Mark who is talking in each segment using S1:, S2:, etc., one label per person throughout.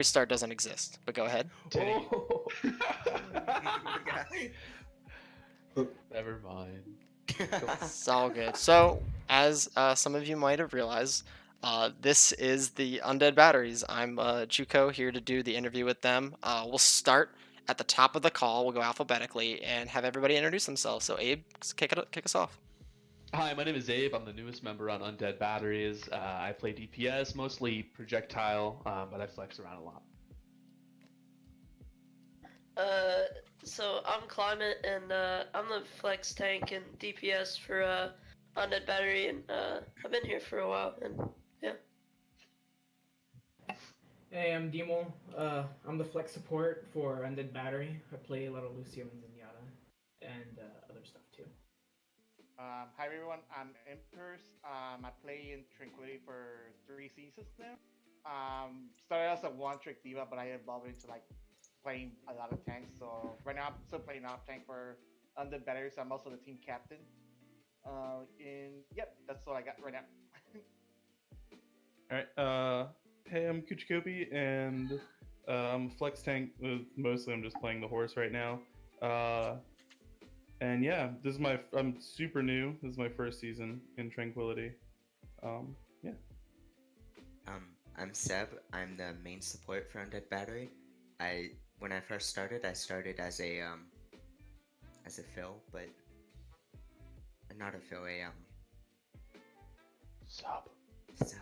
S1: Restart doesn't exist, but go ahead.
S2: Oh.
S3: Never mind.
S1: It's all good. So, as some of you might have realized, this is the Undead Batteries. I'm JuCo here to do the interview with them. We'll start at the top of the call. We'll go alphabetically and have everybody introduce themselves. So, Abe, kick us off.
S3: Hi, my name is Abe. I'm the newest member on Undead Batteries. I play DPS, mostly projectile, but I flex around a lot.
S4: So I'm Climate, and I'm the flex tank and DPS for Undead Battery, and I've been here for a while, and yeah.
S5: Hey, I'm Demo. I'm the flex support for Undead Battery. I play a lot of Lucio and Zenyatta, and other stuff too.
S6: Hi everyone, I'm Impers. I play in Tranquility for 3 seasons now. Started as a one-trick diva, but I evolved into like playing a lot of tanks. So right now I'm still playing off tank for Undead Batteries. I'm also the team captain. And yep, that's all I got right now.
S7: Alright, hey, I'm Kuchikopi, and I'm a flex tank. Mostly I'm just playing the horse right now. And yeah, I'm super new. This is my first season in Tranquility. Yeah.
S8: I'm Seb. I'm the main support for Undead Battery. When I first started, I started as a fill, but not a fill,
S3: Sub.
S8: sub.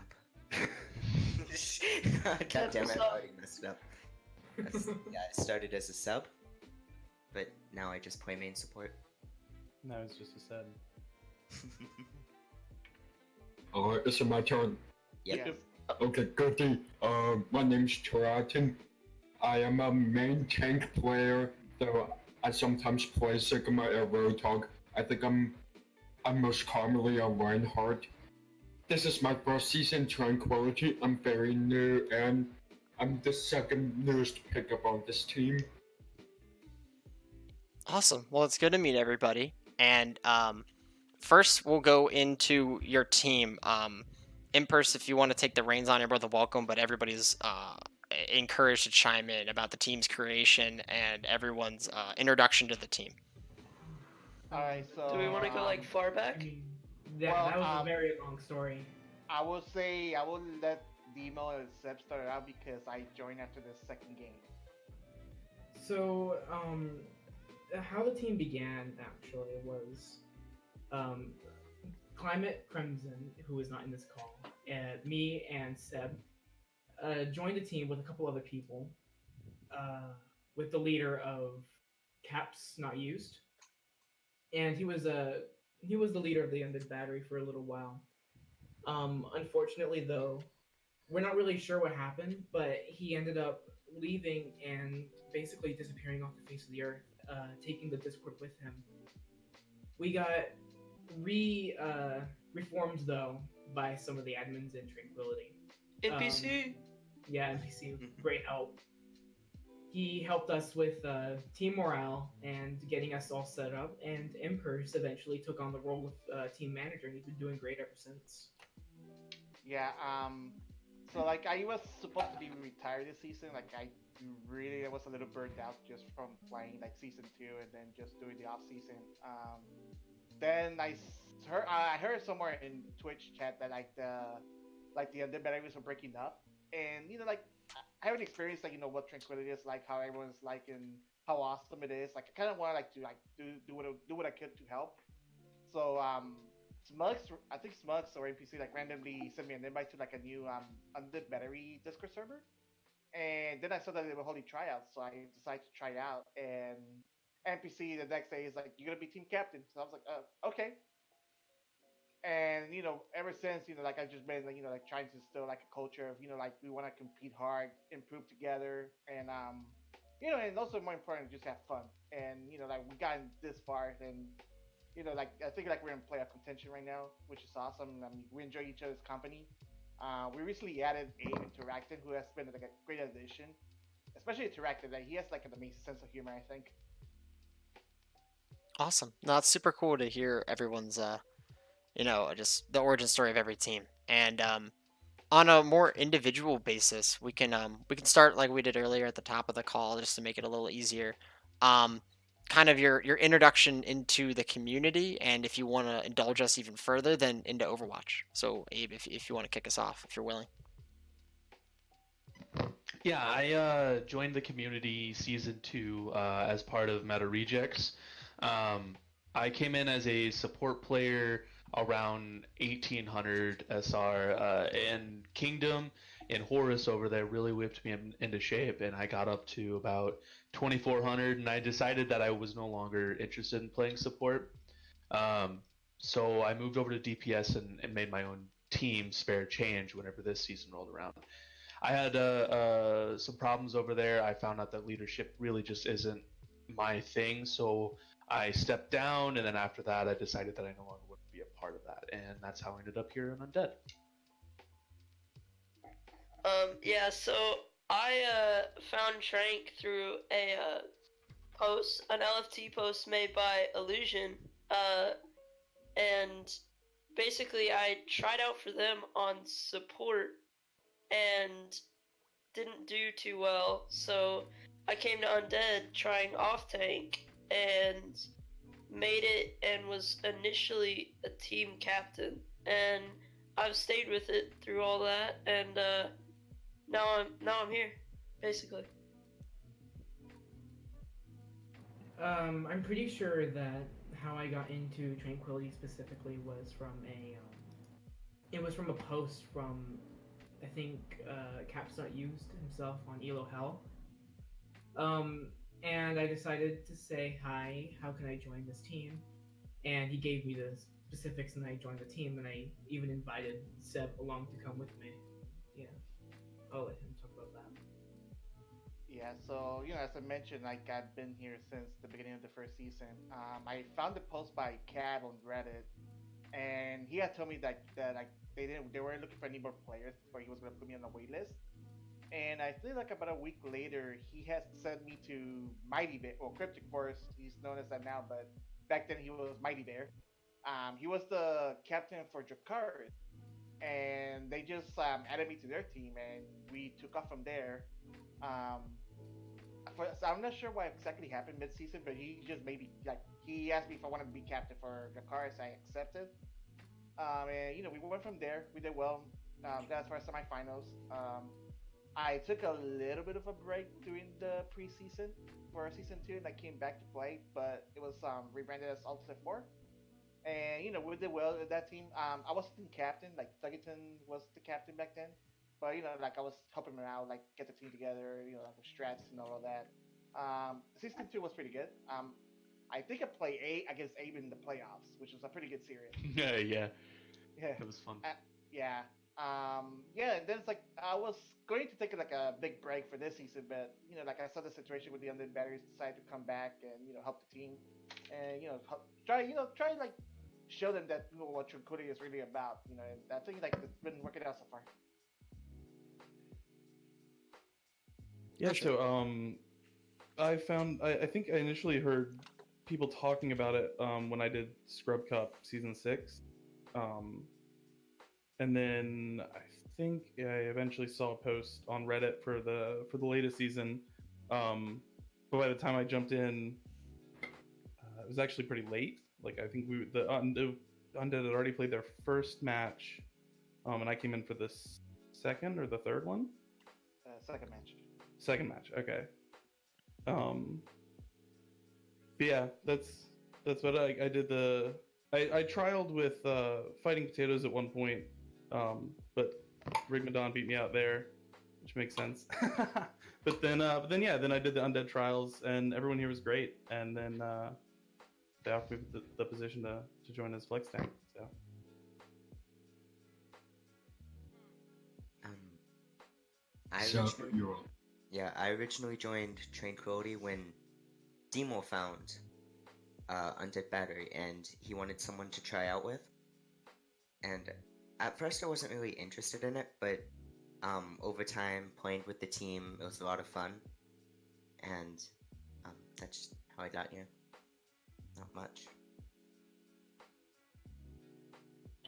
S8: God damn it, I already messed it up. Yeah, I started as a sub, but now I just play main support.
S7: Now it's just a sub.
S2: Is it my turn?
S8: Yep.
S6: Yes.
S2: Okay, goodie. My name's Triton. I am a main tank player, though I sometimes play Sigma and Roadhog. I think I'm most commonly a Reinhardt. This is my first season Tranquility. I'm very new, and I'm the second newest pickup on this team.
S1: Awesome. Well, it's good to meet everybody. And first, we'll go into your team. Impers, if you want to take the reins on, you're both welcome, but everybody's encouraged to chime in about the team's creation and everyone's introduction to the team.
S6: Alright, so
S4: Do we want to go like far
S5: I
S4: back?
S5: mean, yeah,
S6: Well,
S5: that was a very long story.
S6: I will say I will let Demo and Seb start out because I joined after the second game.
S5: So, how the team began actually was, Climate Crimson, who is not in this call, and me and Seb, joined the team with a couple other people, with the leader of Caps Not Used, and he was the leader of the Undead Battery for a little while. Unfortunately, though, we're not really sure what happened, but he ended up leaving and basically disappearing off the face of the earth, taking the Discord with him. We got reformed though by some of the admins in Tranquility.
S4: NPC.
S5: Yeah, NPC, great help. He helped us with team morale and getting us all set up, and Impers eventually took on the role of team manager, and he's been doing great ever since.
S6: Yeah, so like I was supposed to be retired this season. Like I was a little burnt out just from playing like season 2 and then just doing the off season. Then I heard somewhere in Twitch chat that like the Undead Batteries were breaking up, and like I haven't experienced like what Tranquility is like, how everyone's like, and how awesome it is. Like I kind of want to like to like do what I could to help. So Smugs, I think Smugs or NPC like randomly sent me an invite to like a new Undead Battery Discord server, and then I saw that they were holding tryouts, so I decided to try it out. And NPC the next day is like, "You're gonna be team captain," so I was like, "Okay." And ever since, like I've just been like, like trying to instill like a culture of, like we want to compete hard, improve together, and and also more important, just have fun. And like we gotten this far, and like I think like we're in playoff contention right now, which is awesome. I mean, we enjoy each other's company. We recently added Abe Interactive, who has been like a great addition, especially Interactive. Like he has like an amazing sense of humor, I think.
S1: Awesome. No, it's super cool to hear everyone's, just the origin story of every team. And On a more individual basis, we can start like we did earlier at the top of the call just to make it a little easier. Um, kind of your introduction into the community, and if you want to indulge us even further, then into Overwatch. So Abe, if you want to kick us off, if you're willing.
S3: Yeah, I joined the community season 2 as part of Meta Rejects. Um, I came in as a support player around 1800 SR, and Kingdom and Horus over there really whipped me into shape, and I got up to about 2400, and I decided that I was no longer interested in playing support. Um, so I moved over to DPS and made my own team, Spare Change, whenever this season rolled around. I had some problems over there. I found out that leadership really just isn't my thing, so I stepped down, and then after that, I decided that I no longer would be a part of that, and that's how I ended up here in Undead.
S4: Yeah, so I found Trank through a post, an LFT post made by Illusion, and basically I tried out for them on support and didn't do too well, so I came to Undead trying off tank and made it and was initially a team captain, and I've stayed with it through all that, and now I'm here, basically.
S5: I'm pretty sure that how I got into Tranquility specifically was from it was from a post from, I think, Caps Not Used himself on Elo Hell. And I decided to say, hi, how can I join this team? And he gave me the specifics, and I joined the team, and I even invited Seb along to come with me. Yeah, I'll let him talk about that.
S6: Yeah, so as I mentioned, like I've been here since the beginning of the first season. I found a post by Cad on Reddit, and he had told me that like they weren't looking for any more players, but he was gonna put me on the wait list. And I think like about a week later, he has sent me to Mighty Bear, or Cryptic Force. He's known as that now, but back then he was Mighty Bear. He was the captain for JuCoHi, and they just added me to their team, and we took off from there. Um, so I'm not sure what exactly happened mid-season, but he just maybe like he asked me if I wanted to be captain for JuCoHi, so I accepted. And we went from there. We did well. That's for our semifinals. I took a little bit of a break during the preseason for season 2, and I came back to play, but it was rebranded as Ultimate 4. And we did well with that team. I wasn't captain, like Thuggerton was the captain back then, but like I was helping him out, like get the team together, like with strats and all of that. Season 2 was pretty good. I think I played against Abe in the playoffs, which was a pretty good series.
S3: Yeah,
S6: Yeah.
S3: it was fun.
S6: Yeah. Yeah, and then it's like I was going to take like a big break for this season, but like I saw the situation with the Undead Batteries, decided to come back and help the team, and try like show them that what Tranquility is really about, and I think like it's been working out so far.
S7: Yeah,
S1: Gotcha.
S7: so I think I initially heard people talking about it when I did Scrub Cup season 6. And then I think I eventually saw a post on Reddit for the latest season. But by the time I jumped in, it was actually pretty late. Like I think the Undead had already played their first match, and I came in for the second or the third one.
S6: Second match.
S7: Second match. Okay. But yeah, that's what I did. I trialed with Fighting Potatoes at one point, but Rigmadon beat me out there, which makes sense. but then yeah, then I did the Undead trials, and everyone here was great. And then they offered me the position to join as flex tank. So
S8: Um, I
S2: So
S8: originally,
S2: you're
S8: yeah, I originally joined Tranquility when Demo found Undead Battery, and he wanted someone to try out with. And at first, I wasn't really interested in it, but over time, playing with the team, it was a lot of fun, and that's how I got here. Not much.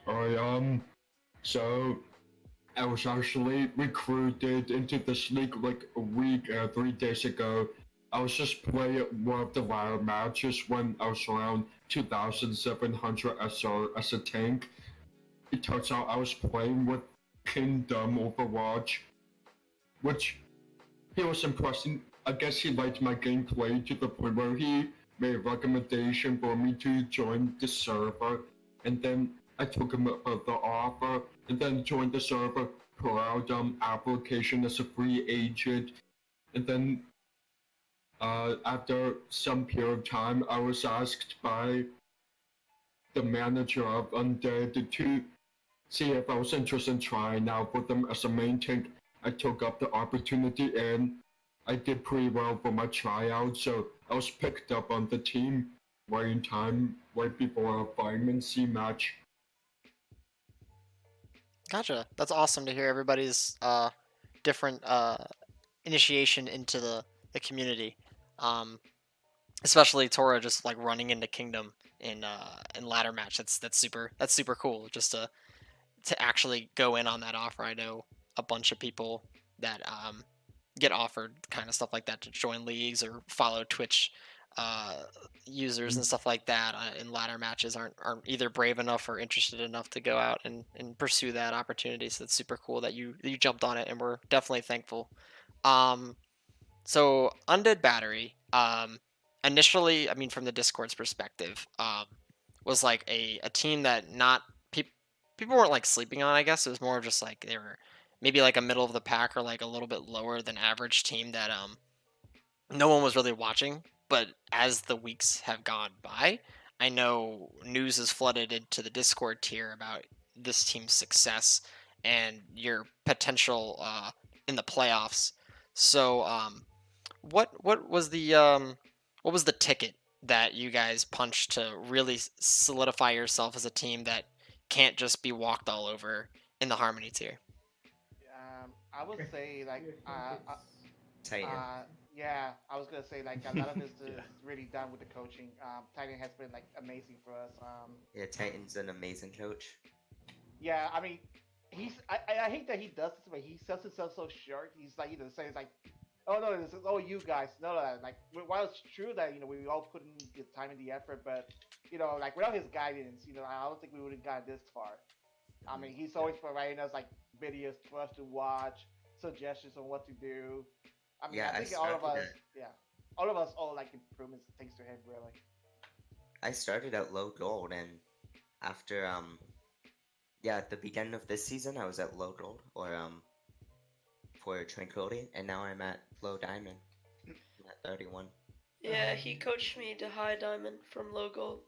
S2: Alright, so I was actually recruited into this league like a week, 3 days ago. I was just playing one of the ladder matches when I was around 2,700 SR as a tank. It turns out I was playing with Kingdom Overwatch, which he was impressing. I guess he liked my gameplay to the point where he made a recommendation for me to join the server, and then I took him the offer, and then joined the server, put out application as a free agent, and then after some period of time, I was asked by the manager of Undead to see if I was interested in trying out with them as a main tank. I took up the opportunity and I did pretty well for my tryout, so I was picked up on the team right in time, right before a Fireman C match.
S1: Gotcha. That's awesome to hear everybody's different initiation into the community. Um, Especially Tora just like running into Kingdom in ladder match. That's super cool. Just to actually go in on that offer. I know a bunch of people that get offered kind of stuff like that to join leagues or follow Twitch uh, users and stuff like that in ladder matches aren't either brave enough or interested enough to go out and pursue that opportunity. So it's super cool that you jumped on it, and we're definitely thankful. Um, so Undead Battery, initially, I mean, from the Discord's perspective, was like a team that not people weren't like sleeping on. I guess it was more of just like they were maybe like a middle of the pack or like a little bit lower than average team that no one was really watching. But as the weeks have gone by, I know news has flooded into the Discord tier about this team's success and your potential in the playoffs. So what was the ticket that you guys punched to really solidify yourself as a team that can't just be walked all over in the Harmony tier?
S6: I would say like
S5: I think it's
S8: Titan.
S6: yeah, I was gonna say like a lot of this
S7: Yeah.
S6: is really done with the coaching. Titan has been like amazing for us.
S8: Yeah, Titan's an amazing coach.
S6: Yeah, I mean, I hate that he does this, but he sells himself so short. He's like saying like, oh no, this is oh you guys, no, like while it's true that we all put in the time and the effort, but like without his guidance, I don't think we would have gotten this far. I mean, he's always providing us like videos for us to watch, suggestions on what to do. I mean,
S8: Yeah,
S6: I think all of us, yeah, all of us all like improvements thanks to him, really.
S8: I started at low gold, and after yeah, at the beginning of this season I was at low gold, or for Tranquility, and now I'm at low diamond. I'm at 31.
S4: Yeah, he coached me to high diamond from low gold.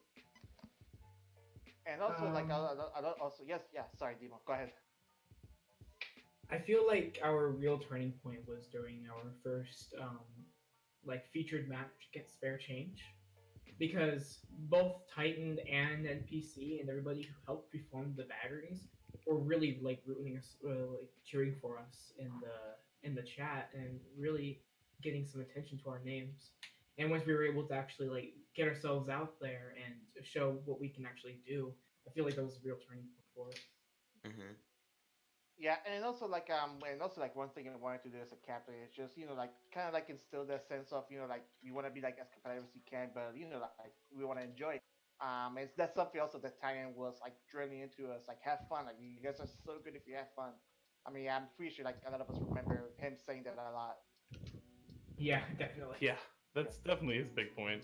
S6: And also, like,
S5: Um,
S6: also, yes, yeah. Sorry, Demo, go ahead.
S5: I feel like our real turning point was during our first like featured match against Spare Change, because both Titan and NPC and everybody who helped reform the batteries were really like rooting us, like cheering for us in the chat and really getting some attention to our names. And once we were able to actually like get ourselves out there and show what we can actually do, I feel like that was a real turning point for us.
S8: Mhm.
S6: Yeah, and also like one thing I wanted to do as a captain is just like kind of like instill that sense of like you want to be like as competitive as you can, but like we want to enjoy it. It's that's something also that Titan was like drilling into us, like have fun, like you guys are so good if you have fun. I mean, I'm pretty sure like a lot of us remember him saying that a lot.
S5: Yeah, definitely.
S7: Yeah,
S6: Yeah,
S7: that's definitely his big point.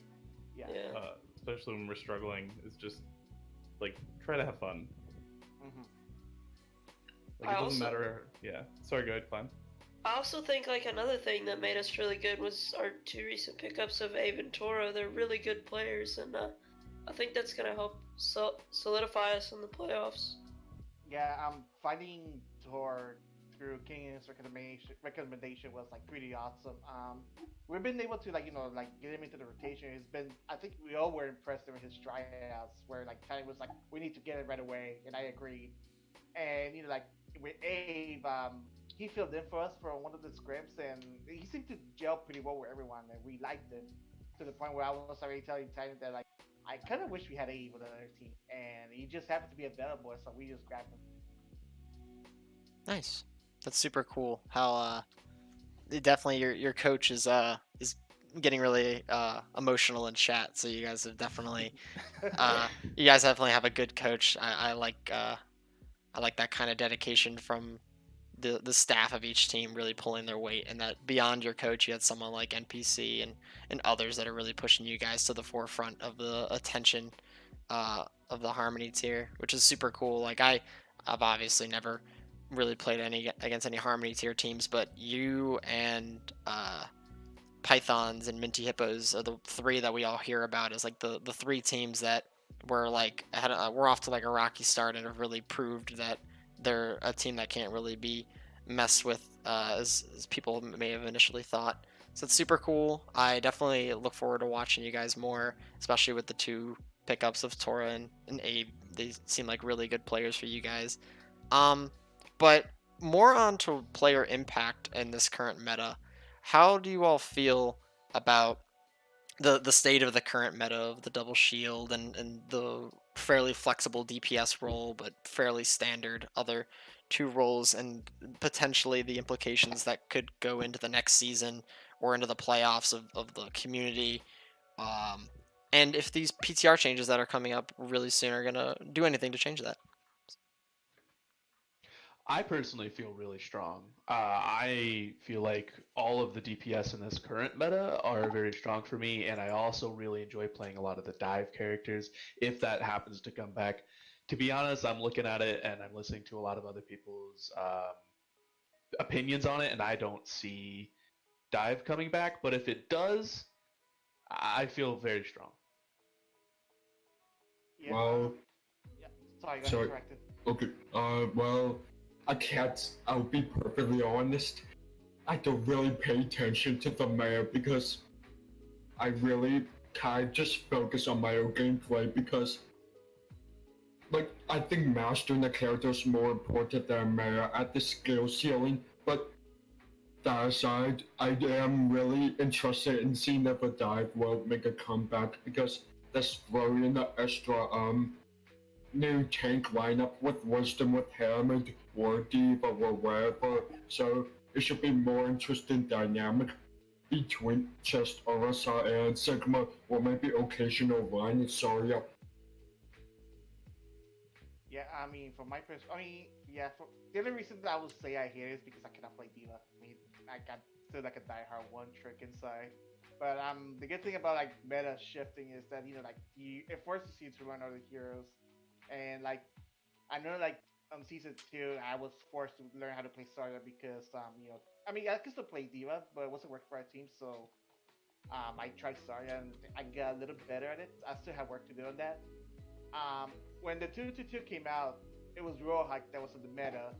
S6: yeah.
S4: Yeah.
S7: Especially when we're struggling, is just like try to have fun.
S6: Hmm.
S7: Like
S4: I
S7: it doesn't
S4: also
S7: matter. Yeah. Sorry, go ahead. Fine.
S4: I also think like another thing that made us really good was our two recent pickups of Ave and Toro. They're really good players, and I think that's gonna help solidify us in the playoffs.
S6: Yeah, finding Tor through King's recommendation was like pretty awesome. We've been able to like like get him into the rotation. It's been I think we all were impressed with his tryouts where like Tiny was like we need to get it right away, and I agreed. And like with Abe, he filled in for us for one of the scripts, and he seemed to gel pretty well with everyone, and we liked him to the point where I was already telling Tiny that like I kind of wish we had Abe with another team, and he just happened to be available, so we just grabbed him.
S1: Nice. That's super cool. How definitely your coach is getting really emotional in chat. So you guys have definitely you guys definitely have a good coach. I like that kind of dedication from the staff of each team really pulling their weight, and that beyond your coach you had someone like NPC and others that are really pushing you guys to the forefront of the attention of the Harmony tier, which is super cool. Like I've obviously never really played any against any Harmony tier teams, but you and Pythons and Minty Hippos are the three that we all hear about as like the three teams that were like we're off to like a rocky start and have really proved that they're a team that can't really be messed with as people may have initially thought. So it's super cool. I definitely look forward to watching you guys more, especially with the two pickups of Tora and Abe. They seem like really good players for you guys. Um, but more on to player impact in this current meta. How do you all feel about the state of the current meta of the double shield and the fairly flexible DPS role, but fairly standard other two roles, and potentially the implications that could go into the next season or into the playoffs of the community? Um, and if these PTR changes that are coming up really soon are going to do anything to change that?
S3: I personally feel really strong. I feel like all of the DPS in this current meta are very strong for me, and I also really enjoy playing a lot of the dive characters if that happens to come back. To be honest, I'm looking at it and I'm listening to a lot of other people's opinions on it, and I don't see dive coming back. But if it does, I feel very strong.
S6: Yeah.
S2: Well,
S6: Yeah. Sorry, got
S2: sorry.
S6: interrupted.
S2: Okay. Well, I can't. I'll be perfectly honest. I don't really pay attention to the meta because I really kind of just focus on my own gameplay because, like, I think mastering the character is more important than meta at the skill ceiling. But that aside, I am really interested in seeing if a dive will make a comeback because that's throwing in the extra new tank lineup with Wisdom, with Hammond, or Diva, or whatever. So it should be more interesting dynamic between just Orisa and Sigma, or maybe occasional Ryan and Soria.
S6: Yeah, I mean, from my perspective, yeah, the only reason that I would say I hate it is because I cannot play Diva. I mean, I got still like a diehard one trick inside. But the good thing about like meta shifting is that like it forces you to learn other heroes, and like I know like on season two I was forced to learn how to play Zarya because I mean I could still play Diva, but it wasn't working for our team, so I tried Zarya and I got a little better at it. I still have work to do on that. When the 222 came out, it was JuCoHi that was in the meta,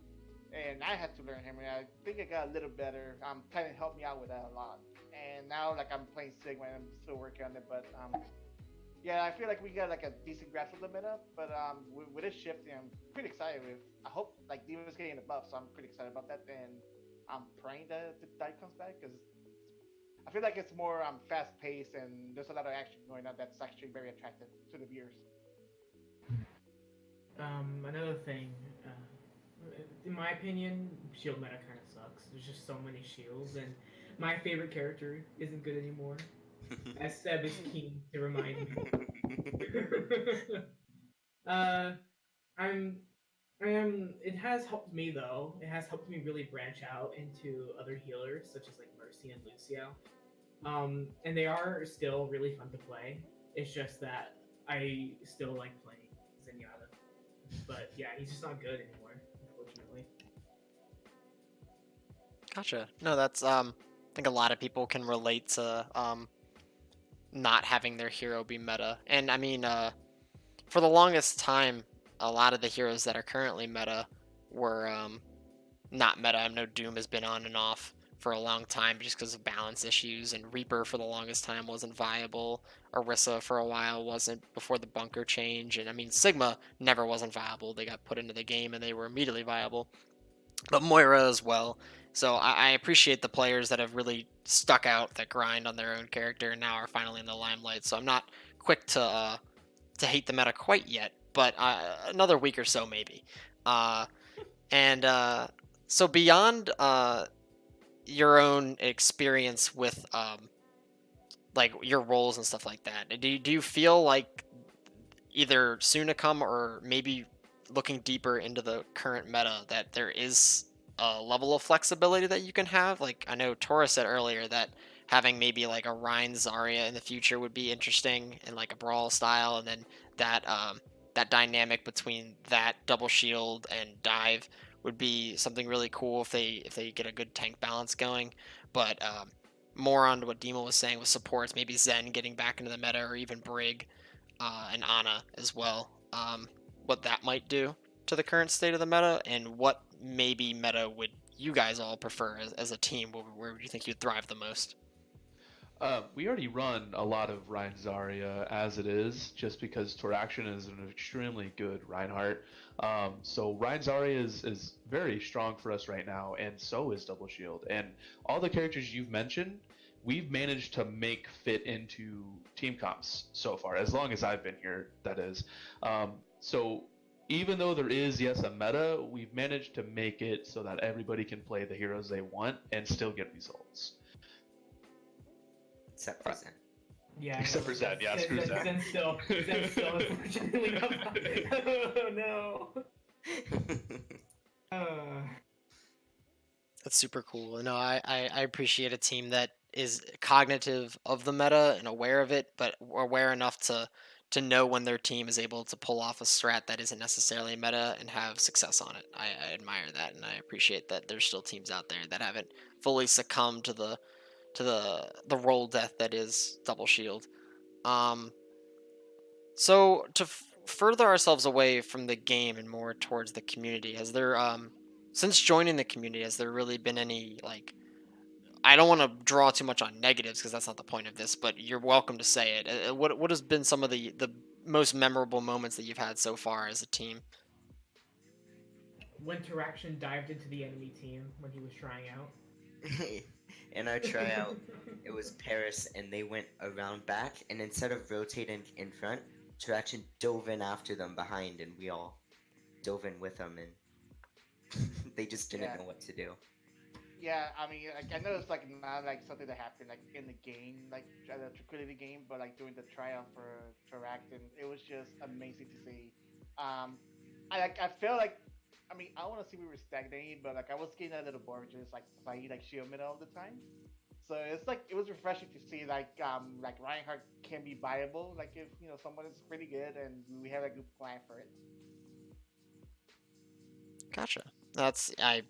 S6: and I had to learn him. And I think I got a little better. Kind of helped me out with that a lot. And now, like I'm playing Sigma, and I'm still working on it. But yeah, I feel like we got like a decent grasp of the meta. But with this shifting, I'm pretty excited with. I hope like Diva's getting a buff, so I'm pretty excited about that. And I'm praying that the die comes back because I feel like it's more fast paced and there's a lot of action going on that's actually very attractive to the viewers.
S5: Another thing, in my opinion, shield meta kind of sucks. There's just so many shields, and my favorite character isn't good anymore. As Seb is keen to remind me. uh, I'm, I am. It has helped me though. It has helped me really branch out into other healers such as like Mercy and Lucio. And they are still really fun to play. It's just that I still like playing Zenyatta. But yeah, he's just not good anymore, unfortunately.
S1: Gotcha. No, that's I think a lot of people can relate to not having their hero be meta. And I mean, for the longest time, a lot of the heroes that are currently meta were not meta. I know Doom has been on and off for a long time just because of balance issues, and Reaper for the longest time wasn't viable. Orisa for a while wasn't before the bunker change, and I mean Sigma never wasn't viable. They got put into the game and they were immediately viable, but Moira as well. So I appreciate the players that have really stuck out, that grind on their own character, and now are finally in the limelight. So I'm not quick to hate the meta quite yet, but another week or so maybe. And So beyond your own experience with like your roles and stuff like that, do you feel like either soon to come or maybe looking deeper into the current meta that there is a level of flexibility that you can have? Like I know Tora said earlier that having maybe like a Ryan Zarya in the future would be interesting in like a brawl style, and then that that dynamic between that double shield and dive would be something really cool if they get a good tank balance going. But more on to what Dima was saying with supports, maybe Zen getting back into the meta or even Brig and Ana as well. What that might do to the current state of the meta, and what maybe meta would you guys all prefer as a team? Where would you think you'd thrive the most?
S3: We already run a lot of Ryan Zarya as it is, just because Toraction is an extremely good Reinhardt. So Ryan Zarya is very strong for us right now, and so is Double Shield. And all the characters you've mentioned, we've managed to make fit into team comps so far, as long as I've been here, that is. So even though there is, yes, a meta, we've managed to make it so that everybody can play the heroes they want and still get results.
S8: Except for Zen.
S5: Yeah,
S3: Except for Zen, yeah, screw Zen.
S5: Zen's still, unfortunately, oh no. Uh,
S1: That's super cool. No, I appreciate a team that is cognitive of the meta and aware of it, but aware enough to know when their team is able to pull off a strat that isn't necessarily meta and have success on it. I admire that, and I appreciate that there's still teams out there that haven't fully succumbed to the role death that is double shield. Um, so to further ourselves away from the game and more towards the community, has there since joining the community, has there really been any like, I don't want to draw too much on negatives because that's not the point of this, but you're welcome to say it. What has been some of the most memorable moments that you've had so far as a team?
S5: when Teraction dived into the enemy team when he was trying out.
S8: In our tryout, it was Paris, and they went around back, and instead of rotating in front, Traction dove in after them behind, and we all dove in with them, and they just didn't
S6: Yeah.
S8: know what to do.
S6: Yeah, I mean, like I know it's like not like something that happened like in the game, like the Tranquility game, but like during the tryout for Teract, and it was just amazing to see. Um, I feel like, I mean, I want to see we were stagnating, but like I was getting a little bored just like playing like shield mid all the time. So it's like it was refreshing to see like Reinhardt can be viable, like if someone is pretty good and we have a good plan for it.
S1: Gotcha. That's I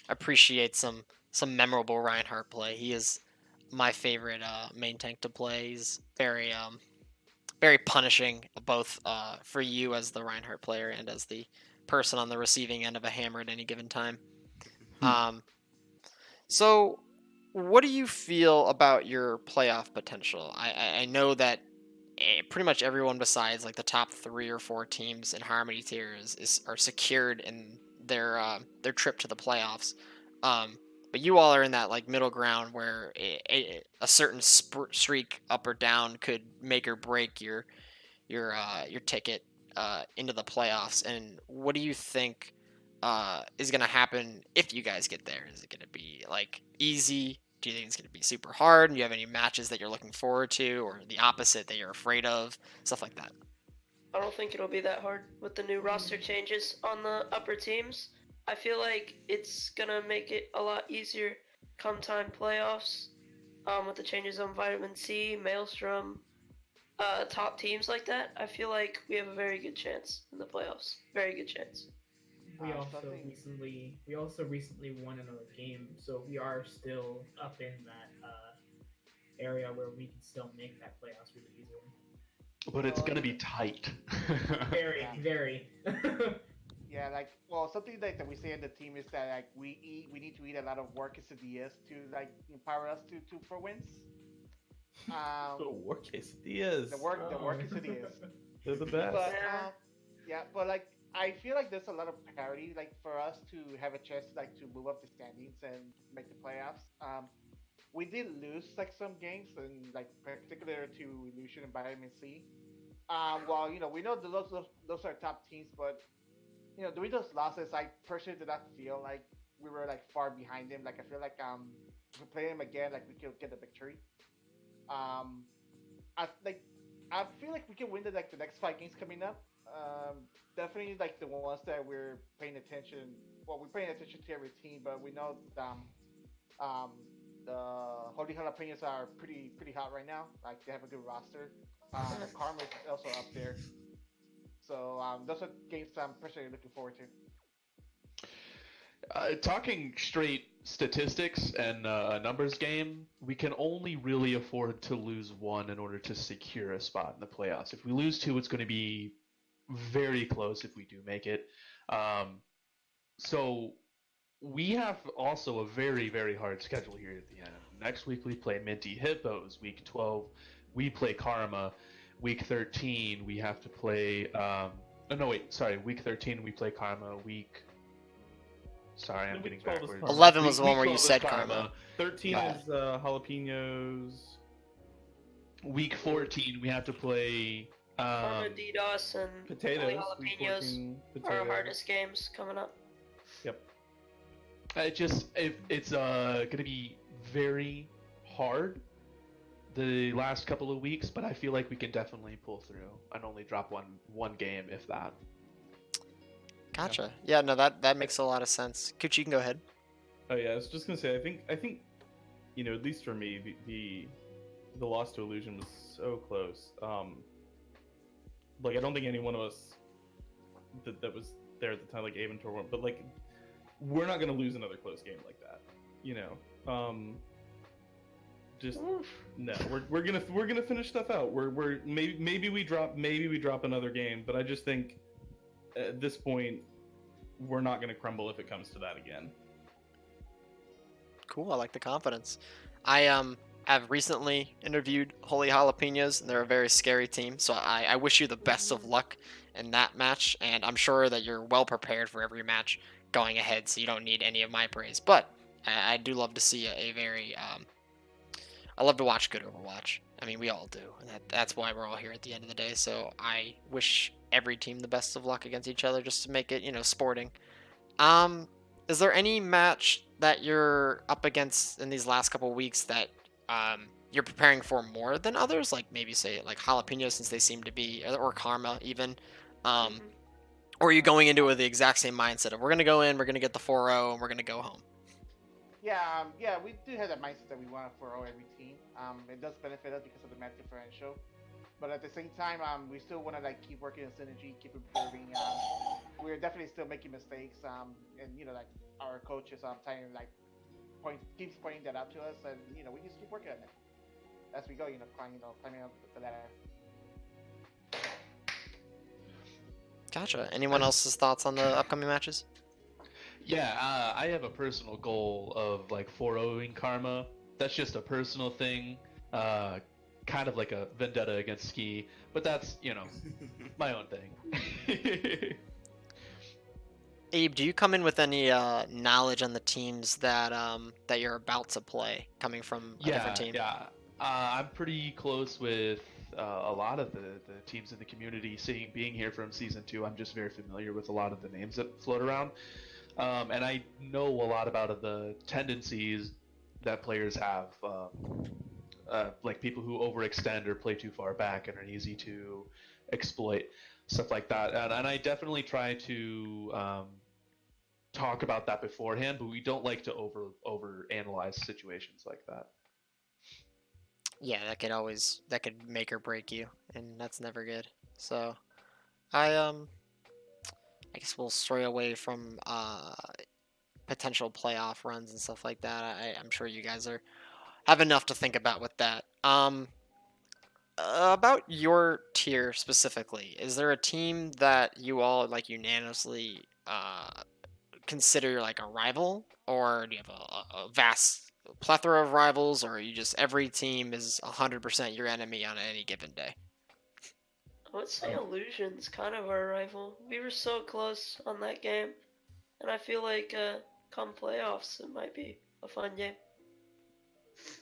S1: appreciate some memorable Reinhardt play. He is my favorite main tank to play. He's very punishing, both for you as the Reinhardt player and as the person on the receiving end of a hammer at any given time. Um, so, what do you feel about your playoff potential? I know that pretty much everyone besides like the top 3 or 4 teams in Harmony tier are secured in their trip to the playoffs. Um, but you all are in that like middle ground where a certain streak up or down could make or break your ticket into the playoffs. And what do you think is going to happen if you guys get there? Is it going to be like easy? Do you think it's going to be super hard? Do you have any matches that you're looking forward to, or the opposite that you're afraid of? Stuff like that.
S4: I don't think it'll be that hard with the new roster changes on the upper teams. I feel like it's gonna make it a lot easier come time playoffs. With the changes on Vitamin C, Maelstrom, top teams like that, I feel like we have a very good chance in the playoffs. Very good chance.
S5: We
S6: Something.
S5: we also recently won another game, so we are still up in that area where we can still make that playoffs really easily.
S3: But it's gonna be tight.
S5: Very,
S6: Yeah.
S5: very.
S6: Yeah, like well, something that we say in the team is that like we need to eat a lot of work quesadillas to like empower us to for wins.
S7: Oh, war quesadillas.
S6: The work quesadillas.
S7: They're the best.
S6: But
S4: Yeah.
S6: yeah, but like I feel like there's a lot of parity like for us to have a chance like to move up the standings and make the playoffs. We did lose like some games and like particular to Illusion and Vitamin C. Well, we know those are top teams, but during those losses, I personally did not feel like we were like far behind him. Like I feel like if we play him again, like we could get the victory. Um, I like I feel like we can win the next 5 games coming up. Definitely like the ones that we're paying attention. Well, we're paying attention to every team, but we know um, the Holy Jalapenos are pretty hot right now. Like they have a good roster. Karma is also up there. So those are games I'm personally looking forward to.
S3: Talking straight statistics and a numbers game, we can only really afford to lose one in order to secure a spot in the playoffs. If we lose two, it's going to be very close if we do make it. So we have also a very, very hard schedule here at the end. Next week we play Minty Hippos. Week 12 we play Karma. Week 13 we have to play. Oh no, wait, sorry. Week 13 we play Karma. Sorry, I'm
S7: Week
S3: getting
S7: 12 is
S3: backwards.
S7: Karma.
S1: 11 was the one where you
S3: 12 is
S1: said Karma.
S7: 13
S3: Yeah.
S7: is jalapenos.
S3: Week 14 we have to play.
S4: Karma, DDoS, and
S7: Potatoes.
S4: Holy
S7: Week
S4: Jalapenos
S7: 14,
S4: are our
S7: potatoes.
S4: hardest games coming up.
S7: Yep.
S3: It's gonna be very hard the last couple of weeks, but I feel like we can definitely pull through and only drop one game if that.
S1: Gotcha. Yeah, no, that makes a lot of sense. Kuchi, you can go ahead.
S7: Oh yeah, I was just gonna say. I think, at least for me, the loss to Illusion was so close. Like I don't think any one of us that was there at the time, like Aventor, won, but like we're not gonna lose another close game like that. Just no. We're gonna finish stuff out. We're maybe we drop another game, but I just think at this point we're not gonna crumble if it comes to that again.
S1: Cool. I like the confidence. I have recently interviewed Holy Jalapenos, and they're a very scary team. So I wish you the best of luck in that match, and I'm sure that you're well prepared for every match going ahead, so you don't need any of my praise. But I do love to see a very I love to watch good Overwatch. I mean, we all do, and that's why we're all here at the end of the day. So I wish every team the best of luck against each other, just to make it, sporting. Is there any match that you're up against in these last couple of weeks that you're preparing for more than others? Like maybe say like Jalapeno, since they seem to be, or Karma even. Or are you going into it with the exact same mindset of we're gonna go in, we're gonna get the 4-0, and we're gonna go home?
S6: Yeah, we do have that mindset that we want to 4-0 every team. It does benefit us because of the match differential, but at the same time, we still want to like keep working on synergy, keep improving. We're definitely still making mistakes, and like our coach is trying to like keeps pointing that out to us, and we just keep working on it as we go. Climbing up the ladder.
S1: Gotcha. Anyone else's thoughts on the upcoming matches?
S3: Yeah, I have a personal goal of like 4-0ing Karma. That's just a personal thing, kind of like a vendetta against Ski, but that's my own thing.
S1: Abe, do you come in with any knowledge on the teams that you're about to play, coming from a different team?
S3: Yeah. I'm pretty close with a lot of the teams in the community. Being here from season 2, I'm just very familiar with a lot of the names that float around. And I know a lot about the tendencies that players have, like people who overextend or play too far back and are easy to exploit, stuff like that. And I definitely try to talk about that beforehand, but we don't like to over analyze situations like that.
S1: Yeah, that could make or break you, and that's never good. So, I guess we'll stray away from potential playoff runs and stuff like that. I'm sure you guys have enough to think about with that. About your tier specifically, is there a team that you all like unanimously consider like a rival, or do you have a vast plethora of rivals, or are you just every team is 100% your enemy on any given day?
S4: I would say Illusion's kind of our rival. We were so close on that game, and I feel like come playoffs, it might be a fun game.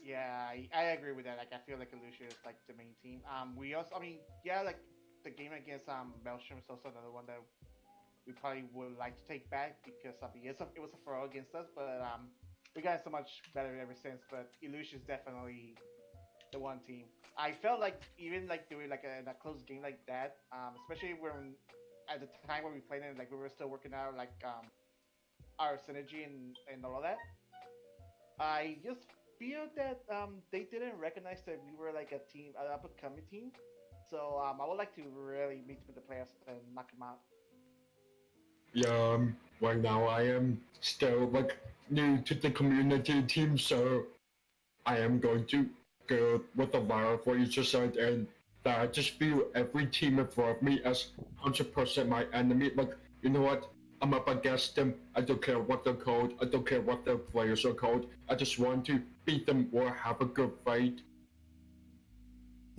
S6: Yeah, I agree with that. Like, I feel like Illusion is like the main team. We also, like the game against Belgium is also another one that we probably would like to take back because I mean it was a throw against us, but we got so much better ever since. But Illusion's definitely the one team. I felt like even like doing like a close game like that, especially when at the time when we played it, like we were still working out like our synergy and all of that. I just feel that they didn't recognize that we were like a team, an up and coming team. So I would like to really meet with the players and knock them out.
S2: Yeah, right now I am still like new to the community team, so I am going to go with the viral for each side, and that I just view every team in front of me as 100% my enemy. Like, you know what? I'm up against them. I don't care what they're called. I don't care what their players are called. I just want to beat them or have a good fight.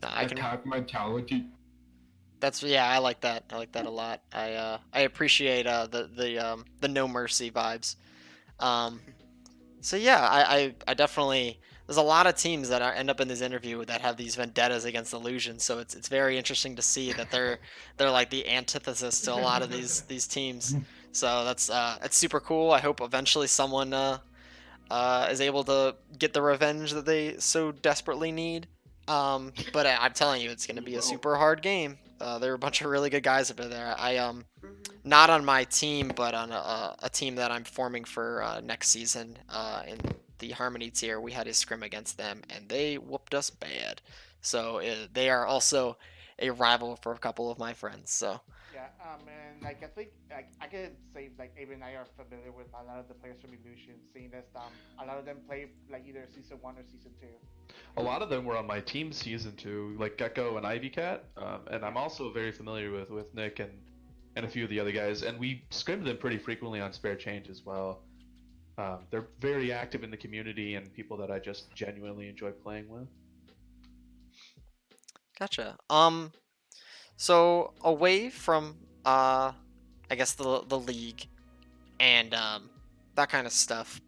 S1: No, I
S2: That
S1: can.
S2: type of mentality.
S1: That's yeah, I like that. I like that a lot. I appreciate the no mercy vibes. Um, so yeah, I definitely there's a lot of teams that end up in this interview that have these vendettas against illusions. So it's very interesting to see that they're like the antithesis to a lot of these teams. So that's super cool. I hope eventually someone is able to get the revenge that they so desperately need. But I'm telling you, it's going to be a super hard game. There are a bunch of really good guys over there.
S4: Hmm.
S1: Not on my team, but on a team that I'm forming for next season in the Harmony tier. We had a scrim against them, and they whooped us bad. So they are also a rival for a couple of my friends. So
S6: Yeah, and like I think like I can say like Abe and I are familiar with a lot of the players from Illusion, seeing as a lot of them play like either season one or season two.
S3: A lot of them were on my team season two, like Gecko and Ivy Cat, and
S6: Yeah,
S3: I'm also very familiar with Nick and a few of the other guys, and we scrimmed them pretty frequently on Spare Change as well. They're very active in the community and people that I just genuinely enjoy playing with.
S1: gotcha. So away from I guess the league and that kind of stuff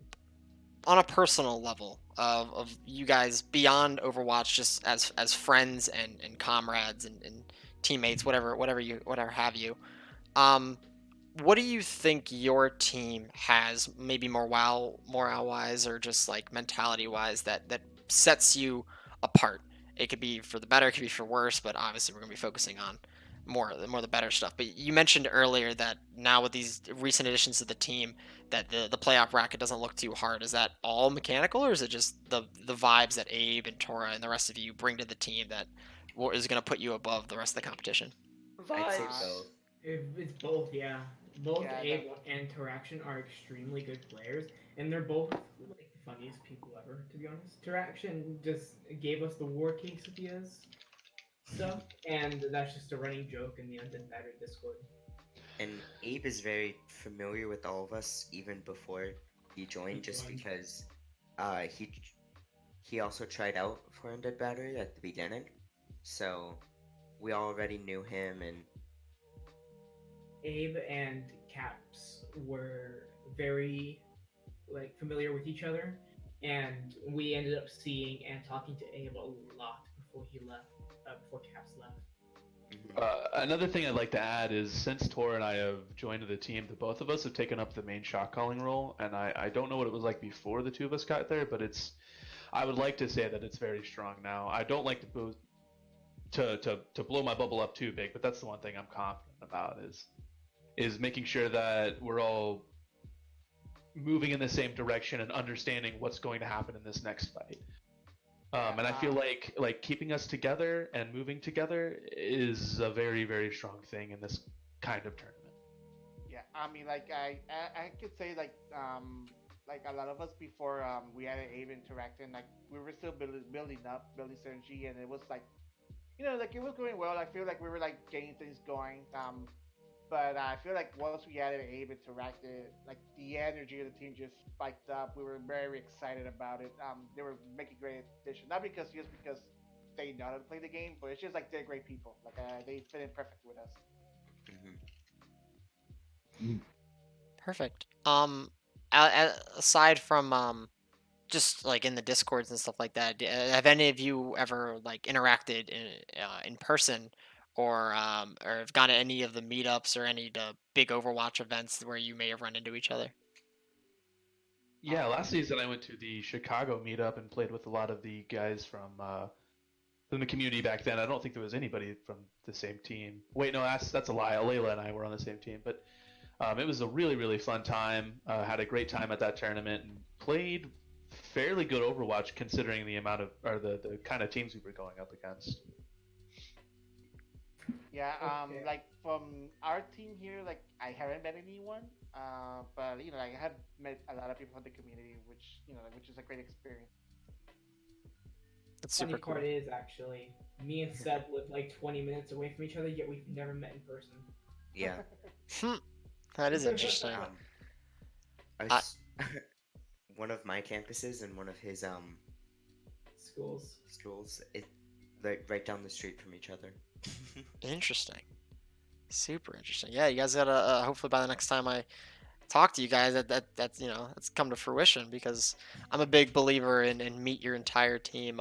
S1: on a personal level of you guys beyond Overwatch, just as friends and comrades and teammates, whatever have you. Um, what do you think your team has, maybe morale wise, or just like mentality wise, that sets you apart? It could be for the better, it could be for worse, but obviously we're gonna be focusing on more the better stuff. But you mentioned earlier that now with these recent additions to the team, that the playoff bracket doesn't look too hard. Is that all mechanical, or is it just the vibes that Abe and Tora and the rest of you bring to the team that is gonna put you above the rest of the competition?
S8: I'd say
S6: uh,
S4: Vibes.
S8: both.
S5: It's both, yeah. Both
S6: yeah,
S5: Abe and Interaction are extremely good players, and they're both like the funniest people ever, to be honest. Interaction just gave us the war quesadillas stuff, and that's just a running joke in the Undead Battery Discord.
S8: And Abe is very familiar with all of us even before he
S5: He
S8: joined, just
S5: joined.
S8: because he also tried out for Undead Battery at the beginning, so we already knew him. And
S5: Abe and Caps were very like familiar with each other, and we ended up seeing and talking to Abe a lot before he left, before Caps left.
S8: mhm.
S3: Another thing I'd like to add is since Tor and I have joined the team, the both of us have taken up the main shot calling role, and I don't know what it was like before the two of us got there, but I would like to say that it's very strong now. I don't like to blow my bubble up too big, but that's the one thing I'm confident about is making sure that we're all moving in the same direction and understanding what's going to happen in this next fight.
S6: yeah,
S3: And I feel like keeping us together and moving together is a very strong thing in this kind of tournament.
S6: yeah. I mean, like I could say like a lot of us before we had Abe interacting, like we were still building synergy, and it was like like it was going well. I feel like we were like getting things going. But I feel like once we added Abe interacted, like the energy of the team just spiked up. We were very excited about it. They were making great addition, not just because they know how to play the game, but it's just like they're great people. Like they fit in perfect with us.
S8: Mhm.
S1: Perfect. Aside from just like in the discords and stuff like that, have any of you ever like interacted in person or have gone to any of the meetups or any of the big Overwatch events where you may have run into each other?
S3: Yeah, last season I went to the Chicago meetup and played with a lot of the guys from the community back then. I don't think there was anybody from the same team. Wait, no, that's a lie. Layla and I were on the same team, but it was a really fun time. Had a great time at that tournament and played fairly good Overwatch considering the amount of or the kind of teams we were going up against.
S6: Yeah,
S5: Okay.
S6: like from our team here, like I haven't met anyone, but like I have met a lot of people from the community, which which is a great experience.
S1: That's
S5: Funny
S1: super cool.
S5: part is actually, me and Seb live like 20 minutes away from each other, yet we've never met in person.
S8: Yeah.
S1: Hmm, that is interesting.
S8: Um, I
S1: I,
S8: s- one of my campuses and one of his
S5: Schools.
S8: schools, it right down the street from each other.
S1: Interesting. Super interesting. Yeah, you guys gotta hopefully by the next time I talk to you guys that's that's come to fruition because I'm a big believer in meet your entire team.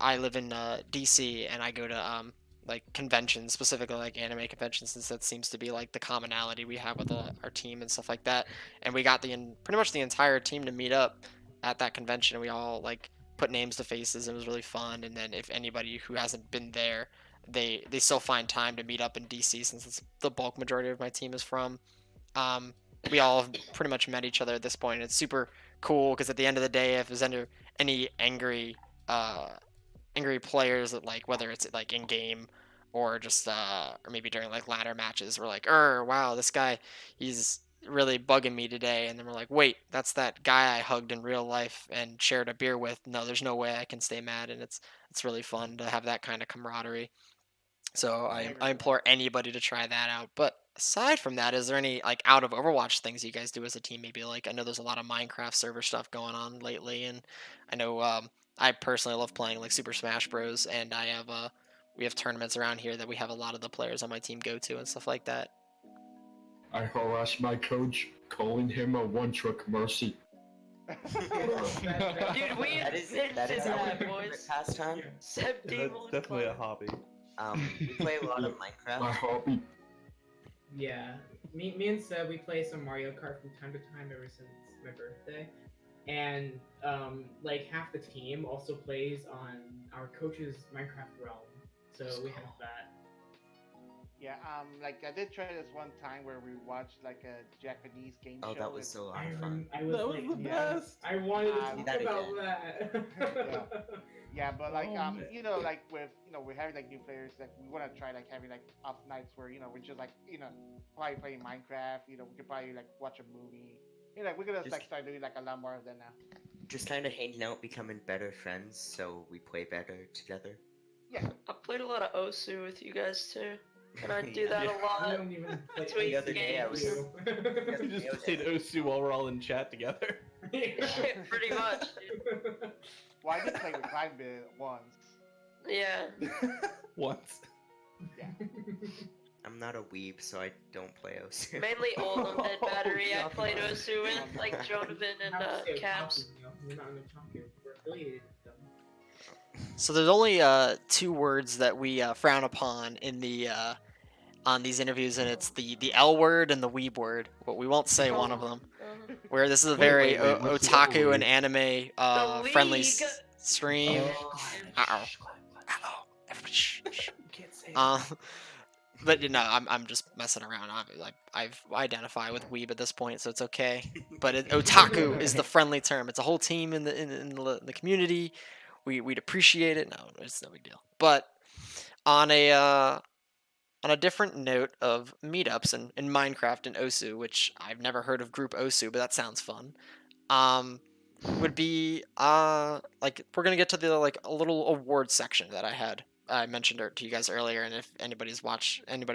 S1: I live in DC and I go to like conventions, specifically like anime conventions, since that seems to be like the commonality we have with our team and stuff like that. And we got pretty much the entire team to meet up at that convention. We all like put names to faces. It was really fun. And then if anybody who hasn't been there, they still find time to meet up in DC since it's the bulk majority of my team is from. Um, we all have pretty much met each other at this point. It's super cool because at the end of the day, if there's any uh, angry players that like whether it's like in game or just or maybe during like ladder matches, we're like, wow, this guy, he's really bugging me today. And then we're like, wait, that's that guy I hugged in real life and shared a beer with. No, there's no way I can stay mad, and it's really fun to have that kind of camaraderie. So
S6: I
S1: I
S6: agree with
S1: implore
S6: that.
S1: anybody to try that out. But aside from that, is there any like out of Overwatch things you guys do as a team? Maybe like I know there's a lot of Minecraft server stuff going on lately, and I know I personally love playing like Super Smash Bros. And I have we have tournaments around here that we have a lot of the players on my team go to and stuff like that.
S2: I harassed my coach, calling him a one-trick mercy.
S4: Dude, we
S8: That is
S4: invented
S8: our
S4: that,
S8: favorite
S4: boys.
S8: pastime.
S4: Seb
S7: That's
S4: Demon
S7: definitely a
S4: Clan.
S7: hobby.
S8: We play a lot of
S2: My
S8: Minecraft.
S2: hobby.
S5: Yeah, me and Seb, we play some Mario Kart from time to time ever since my birthday, and like half the team also plays on our coach's Minecraft realm, so we have that.
S6: Yeah, like I did try this one time where we watched like a Japanese game
S8: Oh,
S6: show.
S8: that was so
S5: I,
S8: fun.
S5: I was
S7: That was
S5: like,
S7: the
S5: yes,
S7: best.
S5: I wanted to
S6: Do
S5: talk
S8: that
S5: about
S8: again.
S5: that.
S6: Yeah, but like
S7: Oh, man.
S6: like with we're having like new players, like we want to try like having like off nights where we're just like probably playing Minecraft. We could probably like watch a movie. Like we're gonna
S8: Just-
S6: like start doing like a lot more of that now.
S8: Just kind of hanging out, becoming better friends, so we play better together.
S6: Yeah,
S4: I played a lot of Osu with you guys too, and I do
S8: Yeah.
S4: that a
S5: I
S4: lot.
S5: don't even play
S4: Between
S8: The other day I was-
S5: games.
S7: We just played Osu while we're all in chat together.
S4: Pretty much, dude.
S6: well I did play with Climb once.
S4: Yeah.
S7: Once.
S6: Yeah,
S8: I'm not a weeb, so I don't play OC.
S4: Mainly old Undead
S7: Oh,
S4: Battery I
S7: God.
S4: played Osu with, like Jonavan and Caps.
S5: We're not talking. We're affiliated with them.
S1: So there's only two words that we frown upon in the on these interviews, and it's the L word and the weeb word. But we won't say one of them. Where this is a very
S2: wait, what's the L
S1: otaku and
S2: word?
S1: anime
S4: The
S1: friendly
S4: League.
S1: stream.
S7: Oh.
S1: Uh-oh. Hello. Everybody shh, shh.
S5: You can't say
S1: Um, but I'm just messing around. I've identify with weeb at this point, so it's okay. But otaku is the friendly term. It's a whole team in the community. We'd appreciate it. No, it's no big deal. But on a different note of meetups in Minecraft and Osu, which I've never heard of group Osu, but that sounds fun. Would be like we're gonna get to the like a little award section that I mentioned to you guys earlier, and if anybody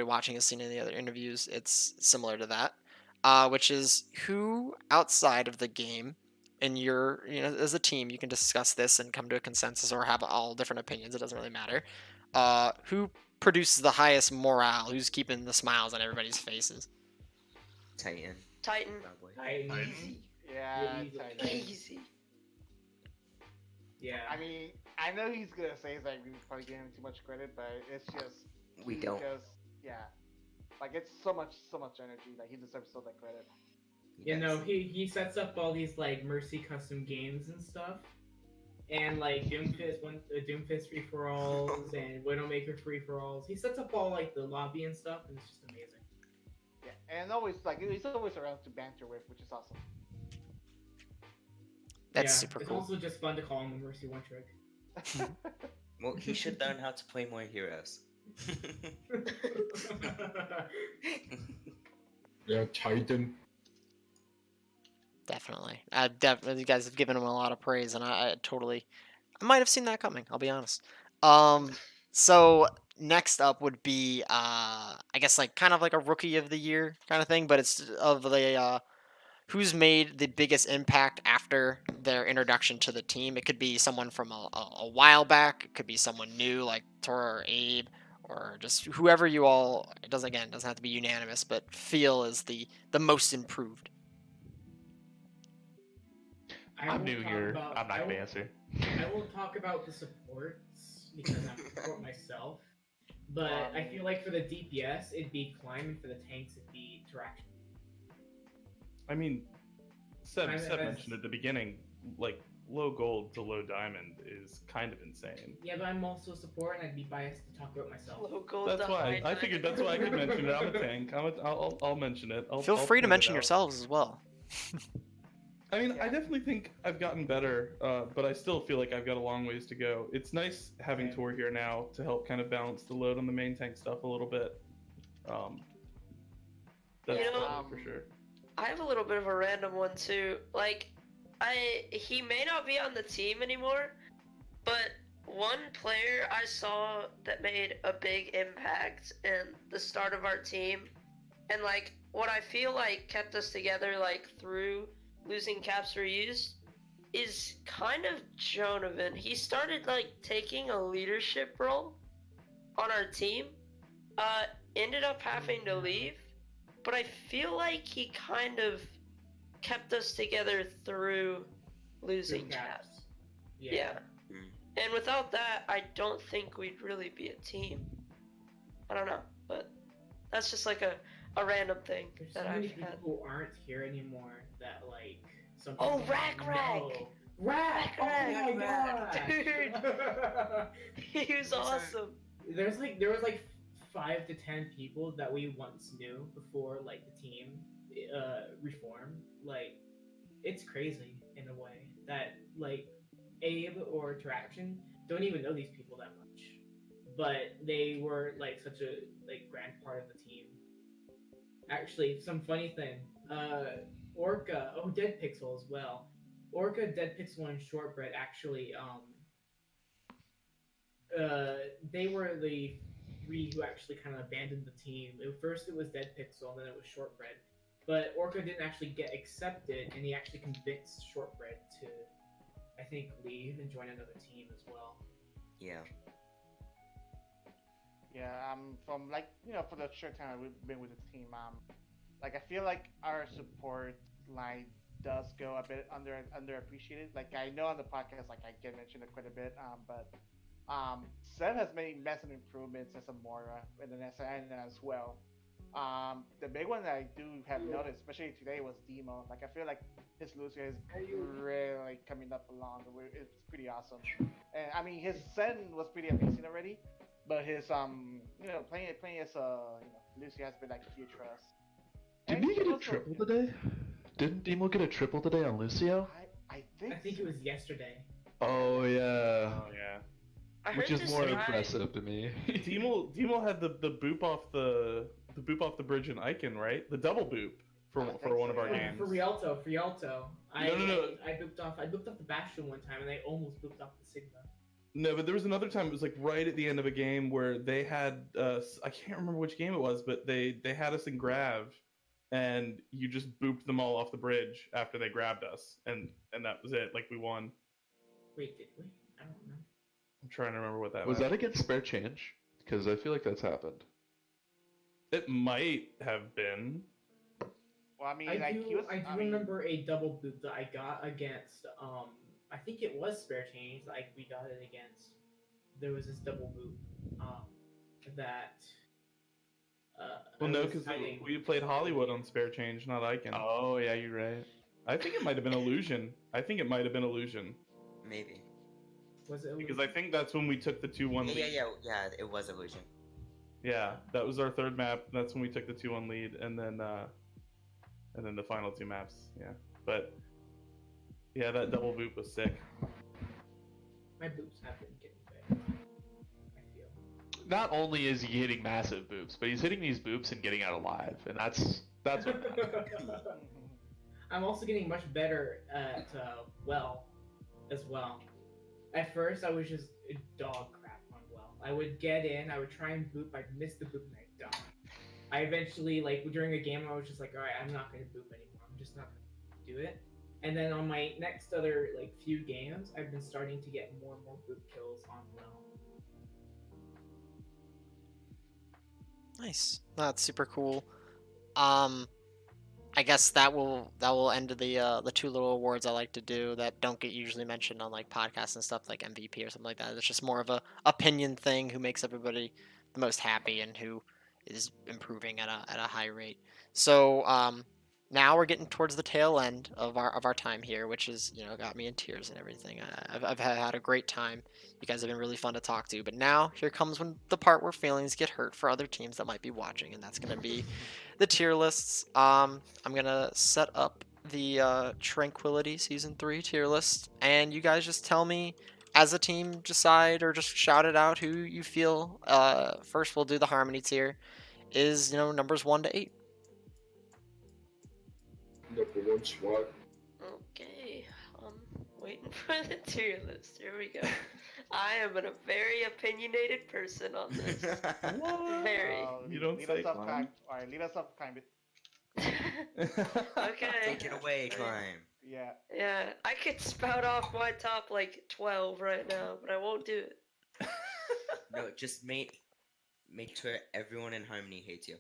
S1: watching has seen any other interviews, it's similar to that, which is who outside of the game in your as a team you can discuss this and come to a consensus or have all different opinions. It doesn't really matter. Who produces the highest morale? Who's keeping the smiles on everybody's faces?
S8: Titan,
S4: Titan.
S8: probably.
S5: Titan.
S6: yeah,
S5: Easy.
S6: Titan.
S4: Easy.
S5: Yeah.
S6: I mean, I know he's gonna say it's like we probably giving him too much credit, but it's just
S8: We don't.
S6: because yeah, like it's so much energy. Like he deserves so that credit.
S8: He does.
S5: he sets up all these like Mercy custom games and stuff, and like Doomfist free for alls and Widowmaker free for alls. He sets up all like the lobby and stuff, and it's just amazing.
S6: Yeah, and always like he's always around to banter with, which is awesome.
S1: That's
S5: Yeah,
S1: super
S5: it's
S1: cool.
S5: also just fun to call him a Mercy one trick.
S8: Well, he should learn how to play more heroes.
S2: Yeah, Titan.
S1: Definitely. Definitely, you guys have given him a lot of praise, and I might have seen that coming. I'll be honest. So next up would be, I guess like kind of like a rookie of the year kind of thing, but it's of the who's made the biggest impact after their introduction to the team. It could be someone from a while back. It could be someone new like Tora or Abe, or just whoever you all. It doesn't have to be unanimous, but feel is the most improved.
S3: I'm new here. I'm not gonna answer.
S5: I won't talk about the supports because I'm a support myself. But I feel like for the DPS, it'd be Climb, and for the tanks, it'd be Interaction.
S7: I mean, Seb
S5: Kind of
S7: mentioned at the beginning, like low gold to low diamond is kind of insane.
S5: Yeah, but I'm also a support, and I'd be biased to talk about myself.
S4: Low gold
S7: That's
S4: to
S7: why
S4: high
S7: I figured
S4: diamond.
S7: that's why I could mention it. I'm a tank. I'll mention it.
S1: Feel
S7: I'll
S1: free to
S7: point it
S1: mention
S7: out.
S1: yourselves as well.
S7: I mean, I definitely think I've gotten better, but I still feel like I've got a long ways to go. It's nice having Tor here now to help kind of balance the load on the main tank stuff a little bit. That's for sure.
S4: I have a little bit of a random one too. Like, he may not be on the team anymore, but one player I saw that made a big impact in the start of our team, and like what I feel like kept us together like through losing caps reused, is kind of Jonovan. He started like taking a leadership role on our team. Ended up having to leave, but I feel like he kind of kept us together through losing caps. Yeah. And without that, I don't think we'd really be a team. I don't know, but that's just like a random thing
S5: There's
S4: that
S5: so many
S4: I've
S5: people
S4: had.
S5: who aren't here anymore that like. Some
S4: Oh,
S5: people
S4: Rack!
S5: Rack! Oh my god!
S4: Dude! He was awesome.
S5: There was like 5 to 10 people that we once knew before like the team reformed. Like, it's crazy in a way that like Abe or Interaction don't even know these people that much, but they were like such a like grand part of the team. Actually, some funny thing. Orca, Dead Pixel as well. Orca, Dead Pixel, and Shortbread actually they were the 3 who actually kind of abandoned the team. First it was Dead Pixel, and then it was Shortbread. But Orca didn't actually get accepted, and he actually convinced Shortbread to, I think, leave and join another team as well.
S8: Yeah.
S6: Yeah, from like for the short time we've been with the team, like I feel like our support line does go a bit underappreciated. Like I know on the podcast, like I get mentioned it quite a bit, but Seb has made massive improvements as a Mora and an SN as well. The big one that I do have noticed, especially today, was Demo. Like I feel like his Lucio is really coming up along. It's pretty awesome. And I mean his Sen was pretty amazing already, but his playing as Lucio has been like a huge trust.
S9: Didn't he get a triple today? Didn't Demo get a triple today on Lucio?
S6: I
S5: think it was yesterday.
S9: Oh yeah.
S7: Oh yeah.
S9: Which is more impressive to me.
S7: Demo had the boop off the bridge in Icon, right? The double boop for one of our games.
S5: For Rialto.
S7: No.
S5: I booped off the Bastion one time, and they almost booped off the Sigma.
S7: No, but there was another time. It was like right at the end of a game where they had I can't remember which game it was, but they had us in Grav, and you just booped them all off the bridge after they grabbed us, and that was it. Like we won.
S5: Wait, did we? I don't know.
S7: I'm trying to remember what that
S9: was. Was that against Spare Change? Because I feel like that's happened.
S7: It might have been.
S6: Well, I mean,
S5: I do remember a double boop that I got against. I think it was Spare Change. Like we got it against. There was this double boop. that.
S7: Well,
S5: I
S7: no,
S5: was
S7: because
S5: hiding.
S7: we played Hollywood on spare change, not Icon.
S9: Oh yeah, you're right.
S7: I think it might have been Illusion. I think it might have been Illusion.
S8: Maybe.
S5: Was it?
S7: Because I think that's when we took the 2-1
S8: Yeah,
S7: lead.
S8: yeah. It was Illusion.
S7: Yeah, that was our third map. That's when we took the 2-1 lead, and then the final 2 maps. Yeah, but yeah, that double boot was sick.
S5: My boobs have been getting better. I feel.
S9: Not only is he hitting massive boobs, but he's hitting these boobs and getting out alive, and that's what matters.
S5: I'm also getting much better at well, as well. At first, I was just a dog crap on well. I would get in, I would try and boop, I'd miss the boop, and I'd die. I eventually, like, during a game, I was just like, alright, I'm not gonna boop anymore. I'm just not gonna do it. And then on my next other, like, few games, I've been starting to get more and more boop kills on well.
S1: Nice. That's super cool. I guess that will end the 2 little awards I like to do that don't get usually mentioned on like podcasts and stuff, like MVP or something like that. It's just more of a opinion thing, who makes everybody the most happy and who is improving at a high rate. So now we're getting towards the tail end of our time here, which is, got me in tears and everything. I've had a great time. You guys have been really fun to talk to. But now here comes the part where feelings get hurt for other teams that might be watching, and that's gonna be the tier lists. I'm gonna set up the Tranquility Season 3 tier list, and you guys just tell me, as a team, decide or just shout it out who you feel. First, we'll do the Harmony tier. Is numbers 1 to 8.
S2: Number 1 SWAT.
S4: Okay, waiting for the tier list. Here we go. I am a very opinionated person on this. Very.
S7: You don't
S6: lead
S7: say,
S6: us up,
S7: Climb.
S6: Climb. Alright, lead us up, Climb it.
S4: Okay.
S8: Take it away, Climb.
S6: Yeah.
S4: Yeah, I could spout off my top like 12 right now, but I won't do it.
S8: No, just make sure everyone in Harmony hates you.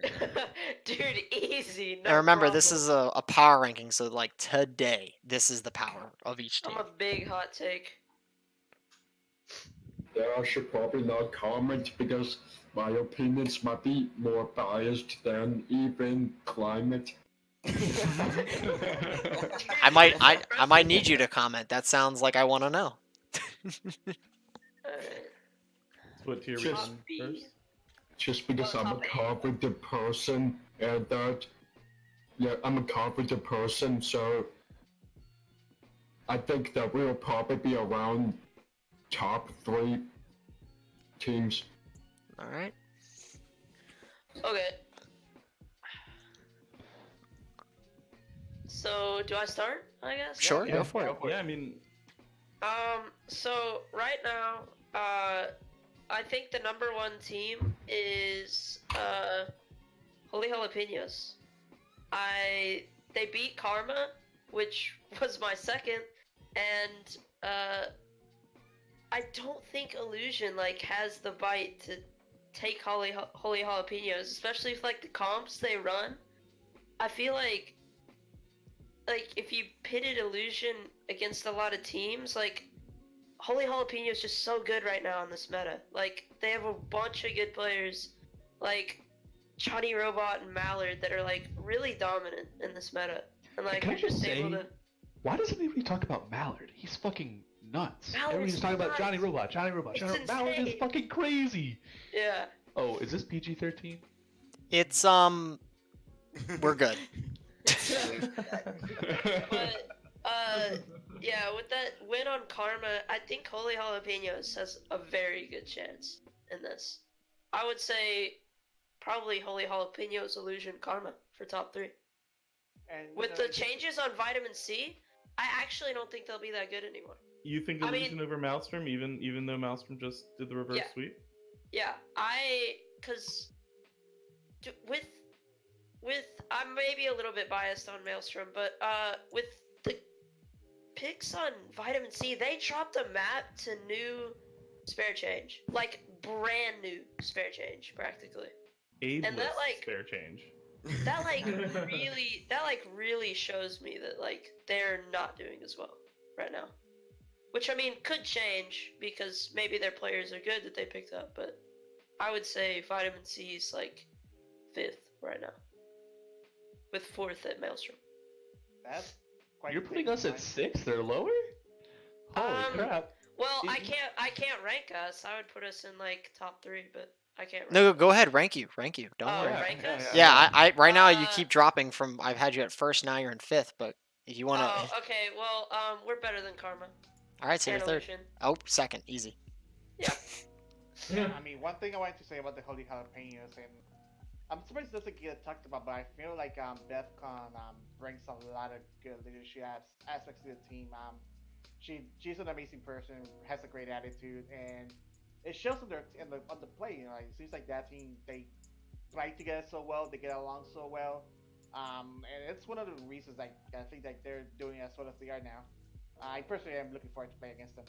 S8: Right now.
S4: Dude, easy. No
S1: And remember,
S4: problem.
S1: this is a power ranking, so like today, this is the power of each team.
S4: I'm a big hot take.
S2: Yeah, I should probably not comment because my opinions might be more biased than even climate.
S1: I might need you to comment. That sounds like I want to know.
S4: Alright.
S7: What tier we
S2: Just-
S7: on
S4: B.
S7: first?
S2: Just because
S4: Oh,
S2: I'm a
S4: top 8.
S2: confident person, and I'm a confident person, so I think that we'll probably be around top 3 teams.
S1: All right.
S4: Okay. So, do I start, I guess?
S1: Sure,
S7: Yeah,
S1: go for it.
S7: Yeah, I mean,
S4: So right now, I think the number 1 team is, Holy Jalapenos. They beat Karma, which was my second, and, I don't think Illusion, like, has the bite to take Holy Jalapenos, especially if, like, the comps they run. I feel like if you pitted Illusion against a lot of teams, like, Holy Jalapeno is just so good right now in this meta. Like, they have a bunch of good players, like Johnny Robot and Mallard, that are, like, really dominant in this meta. And, like,
S9: Can I
S4: you're just
S9: just
S4: able
S9: say-
S4: to...
S9: Why doesn't anybody talk about Mallard? He's fucking nuts.
S4: Mallard's
S9: Everybody's talking about
S4: nuts.
S9: Johnny Robot, Johnny Robot, Johnny
S4: It's
S9: Mallard is
S4: insane.
S9: fucking crazy.
S4: Yeah.
S9: Oh, is this PG-13?
S1: It's we're good.
S4: But, yeah, with that win on Karma, I think Holy Jalapenos has a very good chance in this. I would say probably Holy Jalapenos, Illusion, Karma for top 3.
S6: And you
S4: With
S6: know,
S4: the
S6: just-
S4: changes on Vitamin C, I actually don't think they'll be that good anymore.
S7: you think
S4: I mean-
S7: Illusion over Maelstrom, even though Maelstrom just did the reverse
S4: Yeah.
S7: sweep?
S4: Yeah, cause with I'm maybe a little bit biased on Maelstrom, but with the picks on Vitamin C, they dropped a map to new spare change, like brand new spare change, practically.
S7: Ageless
S4: that, like-
S7: spare change.
S4: That really shows me that, like, they're not doing as well right now. Which, I mean, could change because maybe their players are good that they picked up, but I would say Vitamin C is like 5th right now, with 4th at Maelstrom.
S6: That's quite.
S9: You're putting
S6: big
S9: us at
S6: difference.
S9: 6th or lower? Holy crap!
S4: Well,
S9: Is-
S4: I can't rank us. I would put us in like top 3, but I can't. Rank
S1: No,
S4: us.
S1: go ahead. Rank you. Don't
S4: Oh,
S1: worry.
S4: rank us?
S1: Yeah, I right now you
S4: Uh,
S1: keep dropping from. I've had you at first. Now you're in 5th. But if you wanna,
S4: Oh, okay. Well, we're better than Karma.
S1: all right, so you're
S4: And
S1: 3rd.
S4: Illusion.
S1: Oh, 2nd. Easy.
S4: Yep.
S6: Yeah, I mean, one thing I wanted to say about the Holy Jalapenos, and I'm surprised it doesn't get talked about, but I feel like BethCon brings a lot of good leadership aspects to the team. She's an amazing person, has a great attitude, and it shows on the play. You know, like, it seems like that team they play together so well, they get along so well, and it's one of the reasons I think that they're doing as well as they are now. I personally am looking forward to play against them.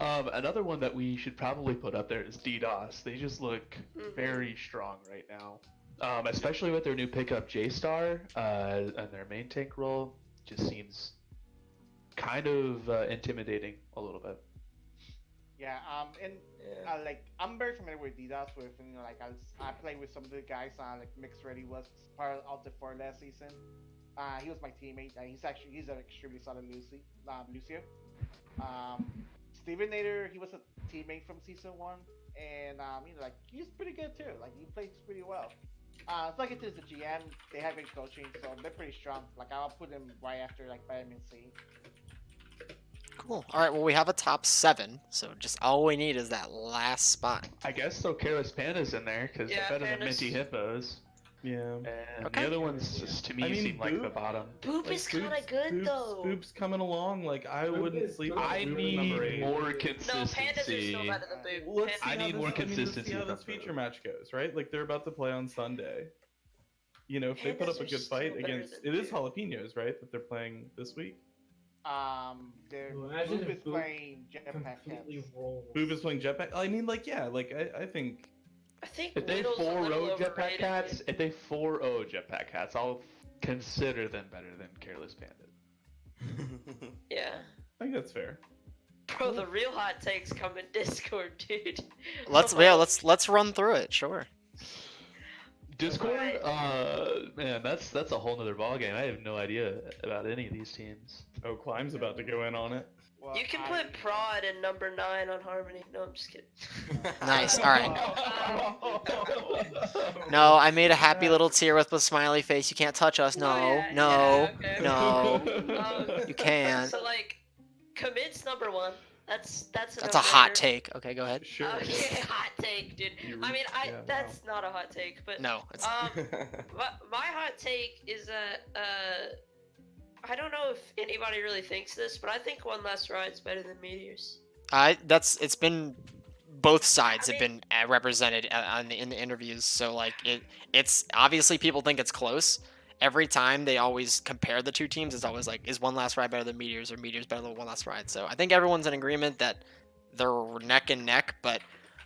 S9: Another one that we should probably put up there is DDoS. They just look
S4: Mhm.
S9: very strong right now, especially with their new pickup J-Star and their main tank role. Just seems kind of intimidating a little bit.
S6: Yeah, and like I'm very familiar with DDoS. With like I played with some of the guys on like Mixed Ready was part of the 4 last season. He was my teammate. He's an extremely solid Lucio. Steven Nader, he was a teammate from season 1, and like he's pretty good too. Like he plays pretty well. It's like it is the GM. They have been coaching, so they're pretty strong. Like I'll put them right after like Vitamin C.
S1: Cool. All right. Well, we have a top 7, so just all we need is that last spot.
S9: I guess so. Careless Panda's in there because
S4: Yeah,
S9: they're better than
S4: Panda's-
S9: Minty Hippos,
S7: Yeah.
S9: and
S1: Okay.
S9: the other ones just, to me
S7: I mean,
S9: seem like the
S7: Boop-
S9: bottom.
S4: Boop is kind of good though.
S7: Boop's coming along. Like I
S5: Boop
S7: wouldn't
S5: is
S7: sleep.
S5: good.
S7: on
S9: I
S7: Boop
S9: need
S7: number 8.
S9: more
S4: No, Pandas are
S9: consistency.
S4: still better than Boop.
S7: Well, let's see
S9: I
S7: how
S9: need
S7: this-
S9: more
S7: let's see
S9: consistency
S7: how
S9: with
S7: this
S9: them.
S7: feature match goes, right? Like they're about to play on Sunday. You know, if they put
S4: Pandas
S7: up a
S4: are
S7: good
S4: still
S7: fight
S4: better
S7: against,
S4: than
S7: it is
S4: Boop.
S7: jalapenos, right? That they're playing this week.
S6: They're
S5: Well, imagine
S6: Boop
S5: if
S6: is
S5: Boop
S6: playing Jetpack
S5: Completely
S6: Cats.
S5: rolls.
S7: Boop is playing jetpack. I mean, like, yeah, like I think
S4: I think
S9: If they
S4: Whittle's a little
S9: 4-0 Jetpack
S4: overrated.
S9: Cats, if they 4-0 Jetpack Cats, I'll consider them better than Careless Panda.
S4: Yeah.
S7: I think that's fair.
S4: Bro, the real hot takes come in Discord, dude.
S1: Let's run through it. Sure.
S9: Discord,
S4: Right.
S9: man, that's a whole nother ballgame. I have no idea about any of these teams.
S7: Oh, Climb's about to go in on it.
S6: Well,
S4: You can put Prod in number 9 on Harmony. No, I'm just kidding.
S1: Nice. All right. No, I made a happy little tear with a smiley face. You can't touch us. No,
S4: Oh, yeah,
S1: no,
S4: yeah, okay.
S1: no. You can't.
S4: So like, commits number 1. That's
S1: That's a hot
S4: no-brainer.
S1: take. Okay, go ahead.
S7: Sure.
S4: Okay, hot take, dude. I mean,
S7: yeah, wow.
S4: that's not a hot take, but
S1: No, it's
S4: my hot take is that I don't know if anybody really thinks this, but I think One Last Ride's better than Meteors.
S1: it's been both sides
S4: I
S1: have
S4: mean-
S1: been represented in the interviews. So like it's obviously people think it's close. Every time they always compare the two teams, it's always like, is One Last Ride better than Meteors or Meteors better than One Last Ride? So I think everyone's in agreement that they're neck and neck, but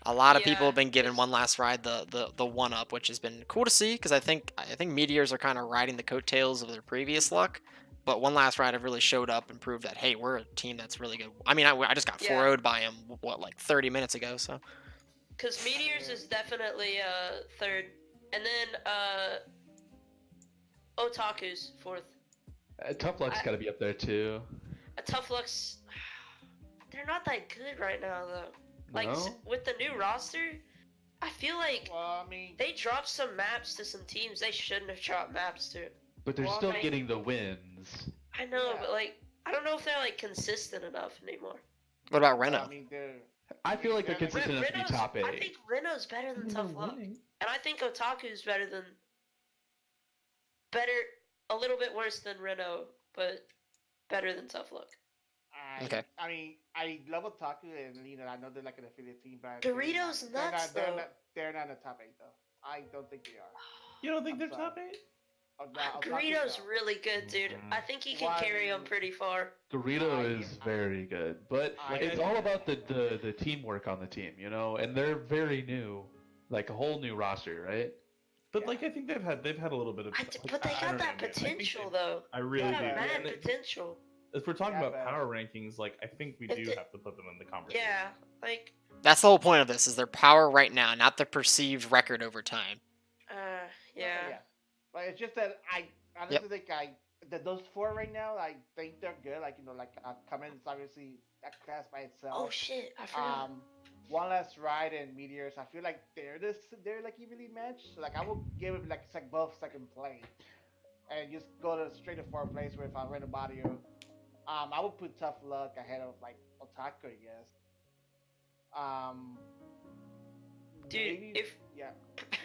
S1: a lot of people
S4: Yeah,
S1: have been giving
S4: it's-
S1: One Last Ride the one up, which has been cool to see because I think Meteors are kind of riding the coattails of their previous luck. But One Last Ride have really showed up and proved that, hey, we're a team that's really good. I mean, I just got
S4: Yeah.
S1: 4-0'd by him, like 30 minutes ago, so.
S4: Because Meteors is definitely 3rd, and then Otaku's 4th.
S9: Tough Luck's
S4: I-
S9: got to be up there too.
S4: Tough Luck's, they're not that good right now though. Like
S9: No?
S4: with the new roster, I feel like
S6: Well, I mean,
S4: they dropped some maps to some teams they shouldn't have dropped maps to.
S9: But they're
S6: Well,
S9: still
S6: I-
S9: getting the wins.
S4: I know,
S6: Yeah.
S4: but like I don't know if they're like consistent enough anymore.
S1: What about
S6: well,
S1: Reno?
S6: I mean, they're
S9: I feel like they're
S6: Re-
S9: consistent enough to be
S4: Reno's-
S9: top 8.
S4: I think Reno's better than Tough Luck, and I think Otaku's better, a little bit worse than Reno, but better than Tough Luck.
S1: Okay.
S6: I mean, I love Otaku, and I know they're like an affiliate team, but
S4: Doritos
S6: they're not,
S4: nuts,
S6: they're
S4: though.
S6: not, they're not in the top 8 though. I don't think they are.
S7: You don't think
S6: I'm
S7: they're
S6: sorry.
S7: top 8?
S4: Dorito's really good, dude. I think he can
S6: Why-
S4: carry them pretty far.
S9: Dorito
S6: I-
S9: is very good, but
S6: I-
S9: it's all about the teamwork on the team, you know, and they're very new, like a whole new roster, right?
S7: But like I think they've had a little bit of.
S4: But they
S7: I
S4: got
S7: don't
S4: that
S7: know, man. I think
S4: potential
S7: they-
S4: though.
S7: I
S4: They
S7: really
S4: got
S7: do.
S4: mad
S7: And
S4: potential.
S7: if we're talking
S6: Yeah,
S7: about
S6: but-
S7: power rankings, like I think we
S4: If
S7: do
S4: it-
S7: have to put them in the conversation.
S4: Yeah, like,
S1: That's the whole point of this, is their power right now, not the perceived record over time.
S4: yeah.
S6: Yeah. But it's just that I honestly think that those 4 right now, I think they're good. Like, like Comet is obviously a class by itself.
S4: Oh shit, I forgot.
S6: One Last Ride and Meteors, I feel like they're like evenly matched. So, like I will give it like both second place, and just go to straight to 4th place with Random Audio. I would put Tough Luck ahead of like Otaku, I guess.
S4: Dude,
S6: maybe,
S4: if
S6: yeah,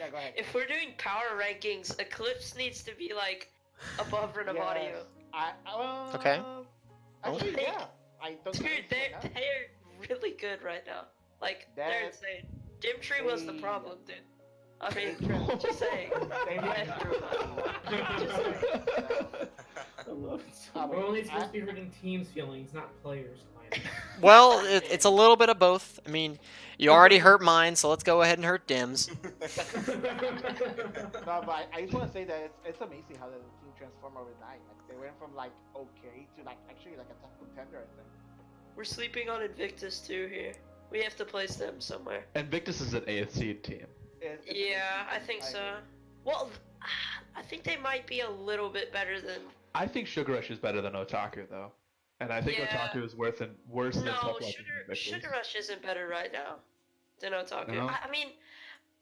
S6: go ahead.
S4: if we're doing power rankings, Eclipse needs to be like above Random Audio.
S1: Okay.
S6: Actually,
S4: Hey,
S6: yeah. I don't
S4: Dude,
S6: think so,
S4: they're really good right now. Like, they're
S6: That-
S4: insane. Dimtree was the
S6: they-
S4: problem, dude. I mean,
S6: They-
S4: just saying.
S6: They went through
S4: Just saying.
S7: I love it so
S5: We're only
S6: I-
S5: supposed to be hurting teams' feelings, not players' feelings.
S1: Well, it's a little bit of both. I mean, you already hurt mine, so let's go ahead and hurt Dim's.
S6: No, but I just want to say that it's amazing how the team transformed overnight. Like they went from like okay to like actually like a top contender, I think.
S4: We're sleeping on Invictus too here. We have to place them somewhere.
S3: Invictus is an 8th seed team.
S6: It's
S4: Yeah, I
S6: amazing.
S4: think so. Well, I think they might be a little bit better than.
S3: I think Sugar Rush is better than Otaku though, and I think
S4: Yeah.
S3: Otaku is worse than
S4: No,
S3: Tough Luck and Invictus.
S4: Sugar Rush isn't better right now than Otaku.
S3: No?
S4: I mean,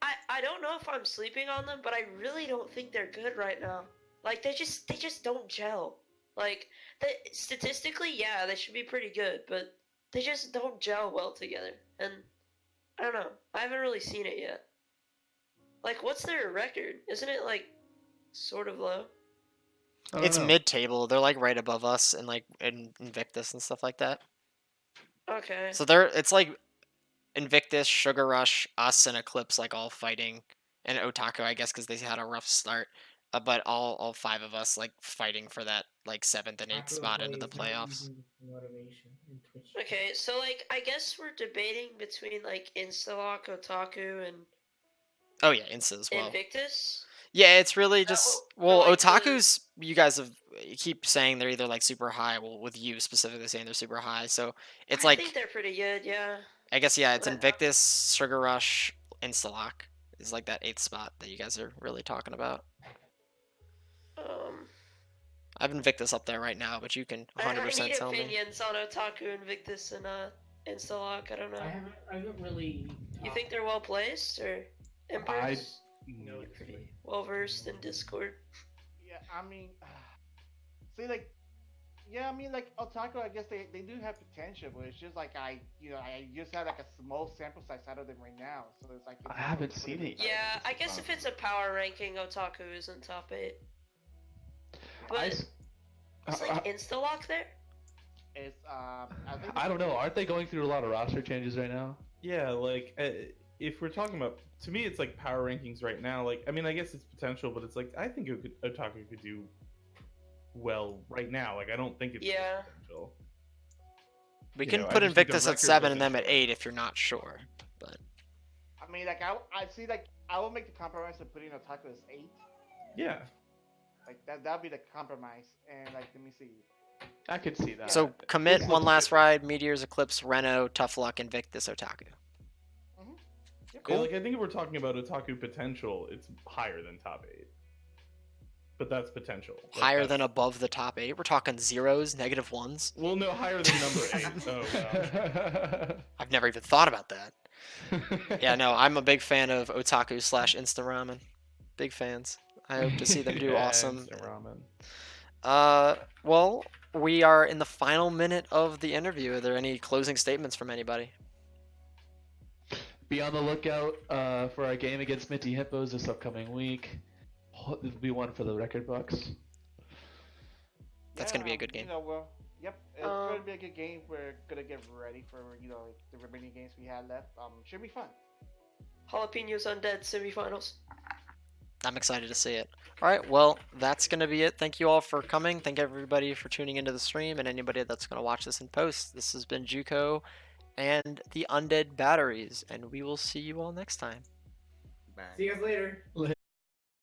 S4: I don't know if I'm sleeping on them, but I really don't think they're good right now. Like they just don't gel. Like statistically, yeah, they should be pretty good, but they just don't gel well together. And I don't know. I haven't really seen it yet. Like, what's their record? Isn't it like sort of low?
S3: I don't
S1: It's
S3: know.
S1: mid-table. They're like right above us and like in Invictus and stuff like that.
S4: Okay.
S1: So it's like Invictus, Sugar Rush, us, and Eclipse like all fighting, and Otaku, I guess, because they had a rough start. But all 5 of us like fighting for that like 7th and 8th spot into the playoffs.
S5: Motivation in Twitch.
S4: Okay, so like I guess we're debating between like Instalock, Otaku, and
S1: Oh yeah, Insta as well.
S4: Invictus.
S1: Yeah, it's really just well,
S4: like the-
S1: Otaku's. You guys you keep saying they're either like super high. Well, with you specifically saying they're super high, so it's
S4: I
S1: like
S4: think they're pretty good, yeah.
S1: I guess yeah, it's
S4: But-
S1: Invictus, Sugar Rush, Instalock is like that 8th spot that you guys are really talking about. I have Invictus up there right now, but you can
S4: I
S1: 100%
S4: need
S1: tell me.
S4: opinions on Otaku, Invictus, and Instalock. I don't know.
S5: I haven't really.
S4: You think they're well placed or Emperor's
S5: No,
S4: pretty well versed in Discord?
S6: Yeah, I mean, see, like, yeah, I mean, like Otaku, I guess they do have potential, but it's just like I just have like a small sample size out of them right now, so it's like
S3: I haven't seen it yet.
S4: Yeah, I guess if it's a power ranking, Otaku isn't top 8. But it's like Instalock there.
S6: It's I think
S3: I don't know. Aren't they going through a lot of roster changes right now?
S7: Yeah, like if we're talking about, to me, it's like power rankings right now. Like, I mean, I guess it's potential, but it's like I think Otaku could do well right now. Like, I don't think it's
S4: Yeah.
S7: potential.
S1: We
S7: You
S1: can
S7: know, I
S1: put
S7: just think the
S1: Invictus at
S7: record
S1: 7 and
S7: wasn't
S1: them at
S7: sure.
S1: 8 if you're not sure. But
S6: I mean, like I see, like I will make the compromise of putting Otaku as 8.
S7: Yeah.
S6: Like that'd be the compromise, and like let me see.
S3: I could see that.
S1: so commit,
S6: Yeah.
S1: One Last Ride, Meteors, Eclipse, Reno, Tough Luck, Invictus, Otaku.
S7: Yeah,
S1: Cool.
S7: like I think if we're talking about Otaku potential, it's higher than top 8. But that's potential. Like,
S1: Higher than
S7: that's-
S1: above the top 8. We're talking zeros, negative ones.
S7: Well, no, higher than number 8. So
S1: I've never even thought about that. Yeah, no, I'm a big fan of Otaku / Insta Ramen. Big fans. I hope to see them do
S7: yeah,
S1: awesome.
S7: instant ramen.
S1: Well, we are in the final minute of the interview. Are there any closing statements from anybody?
S3: Be on the lookout for our game against Minty Hippos this upcoming week. It'll be one for the record books.
S1: That's gonna be a good game.
S6: You know, well, yep, it's gonna be a good game. We're gonna get ready for like, the remaining games we had left. Should be fun.
S4: Jalapenos Undead semifinals.
S1: I'm excited to see it. All right, well, that's going to be it. Thank you all for coming. Thank everybody for tuning into the stream and anybody that's going to watch this in post. This has been JuCo and the Undead Batteries, and we will see you all next time.
S8: Bye.
S5: See you guys later.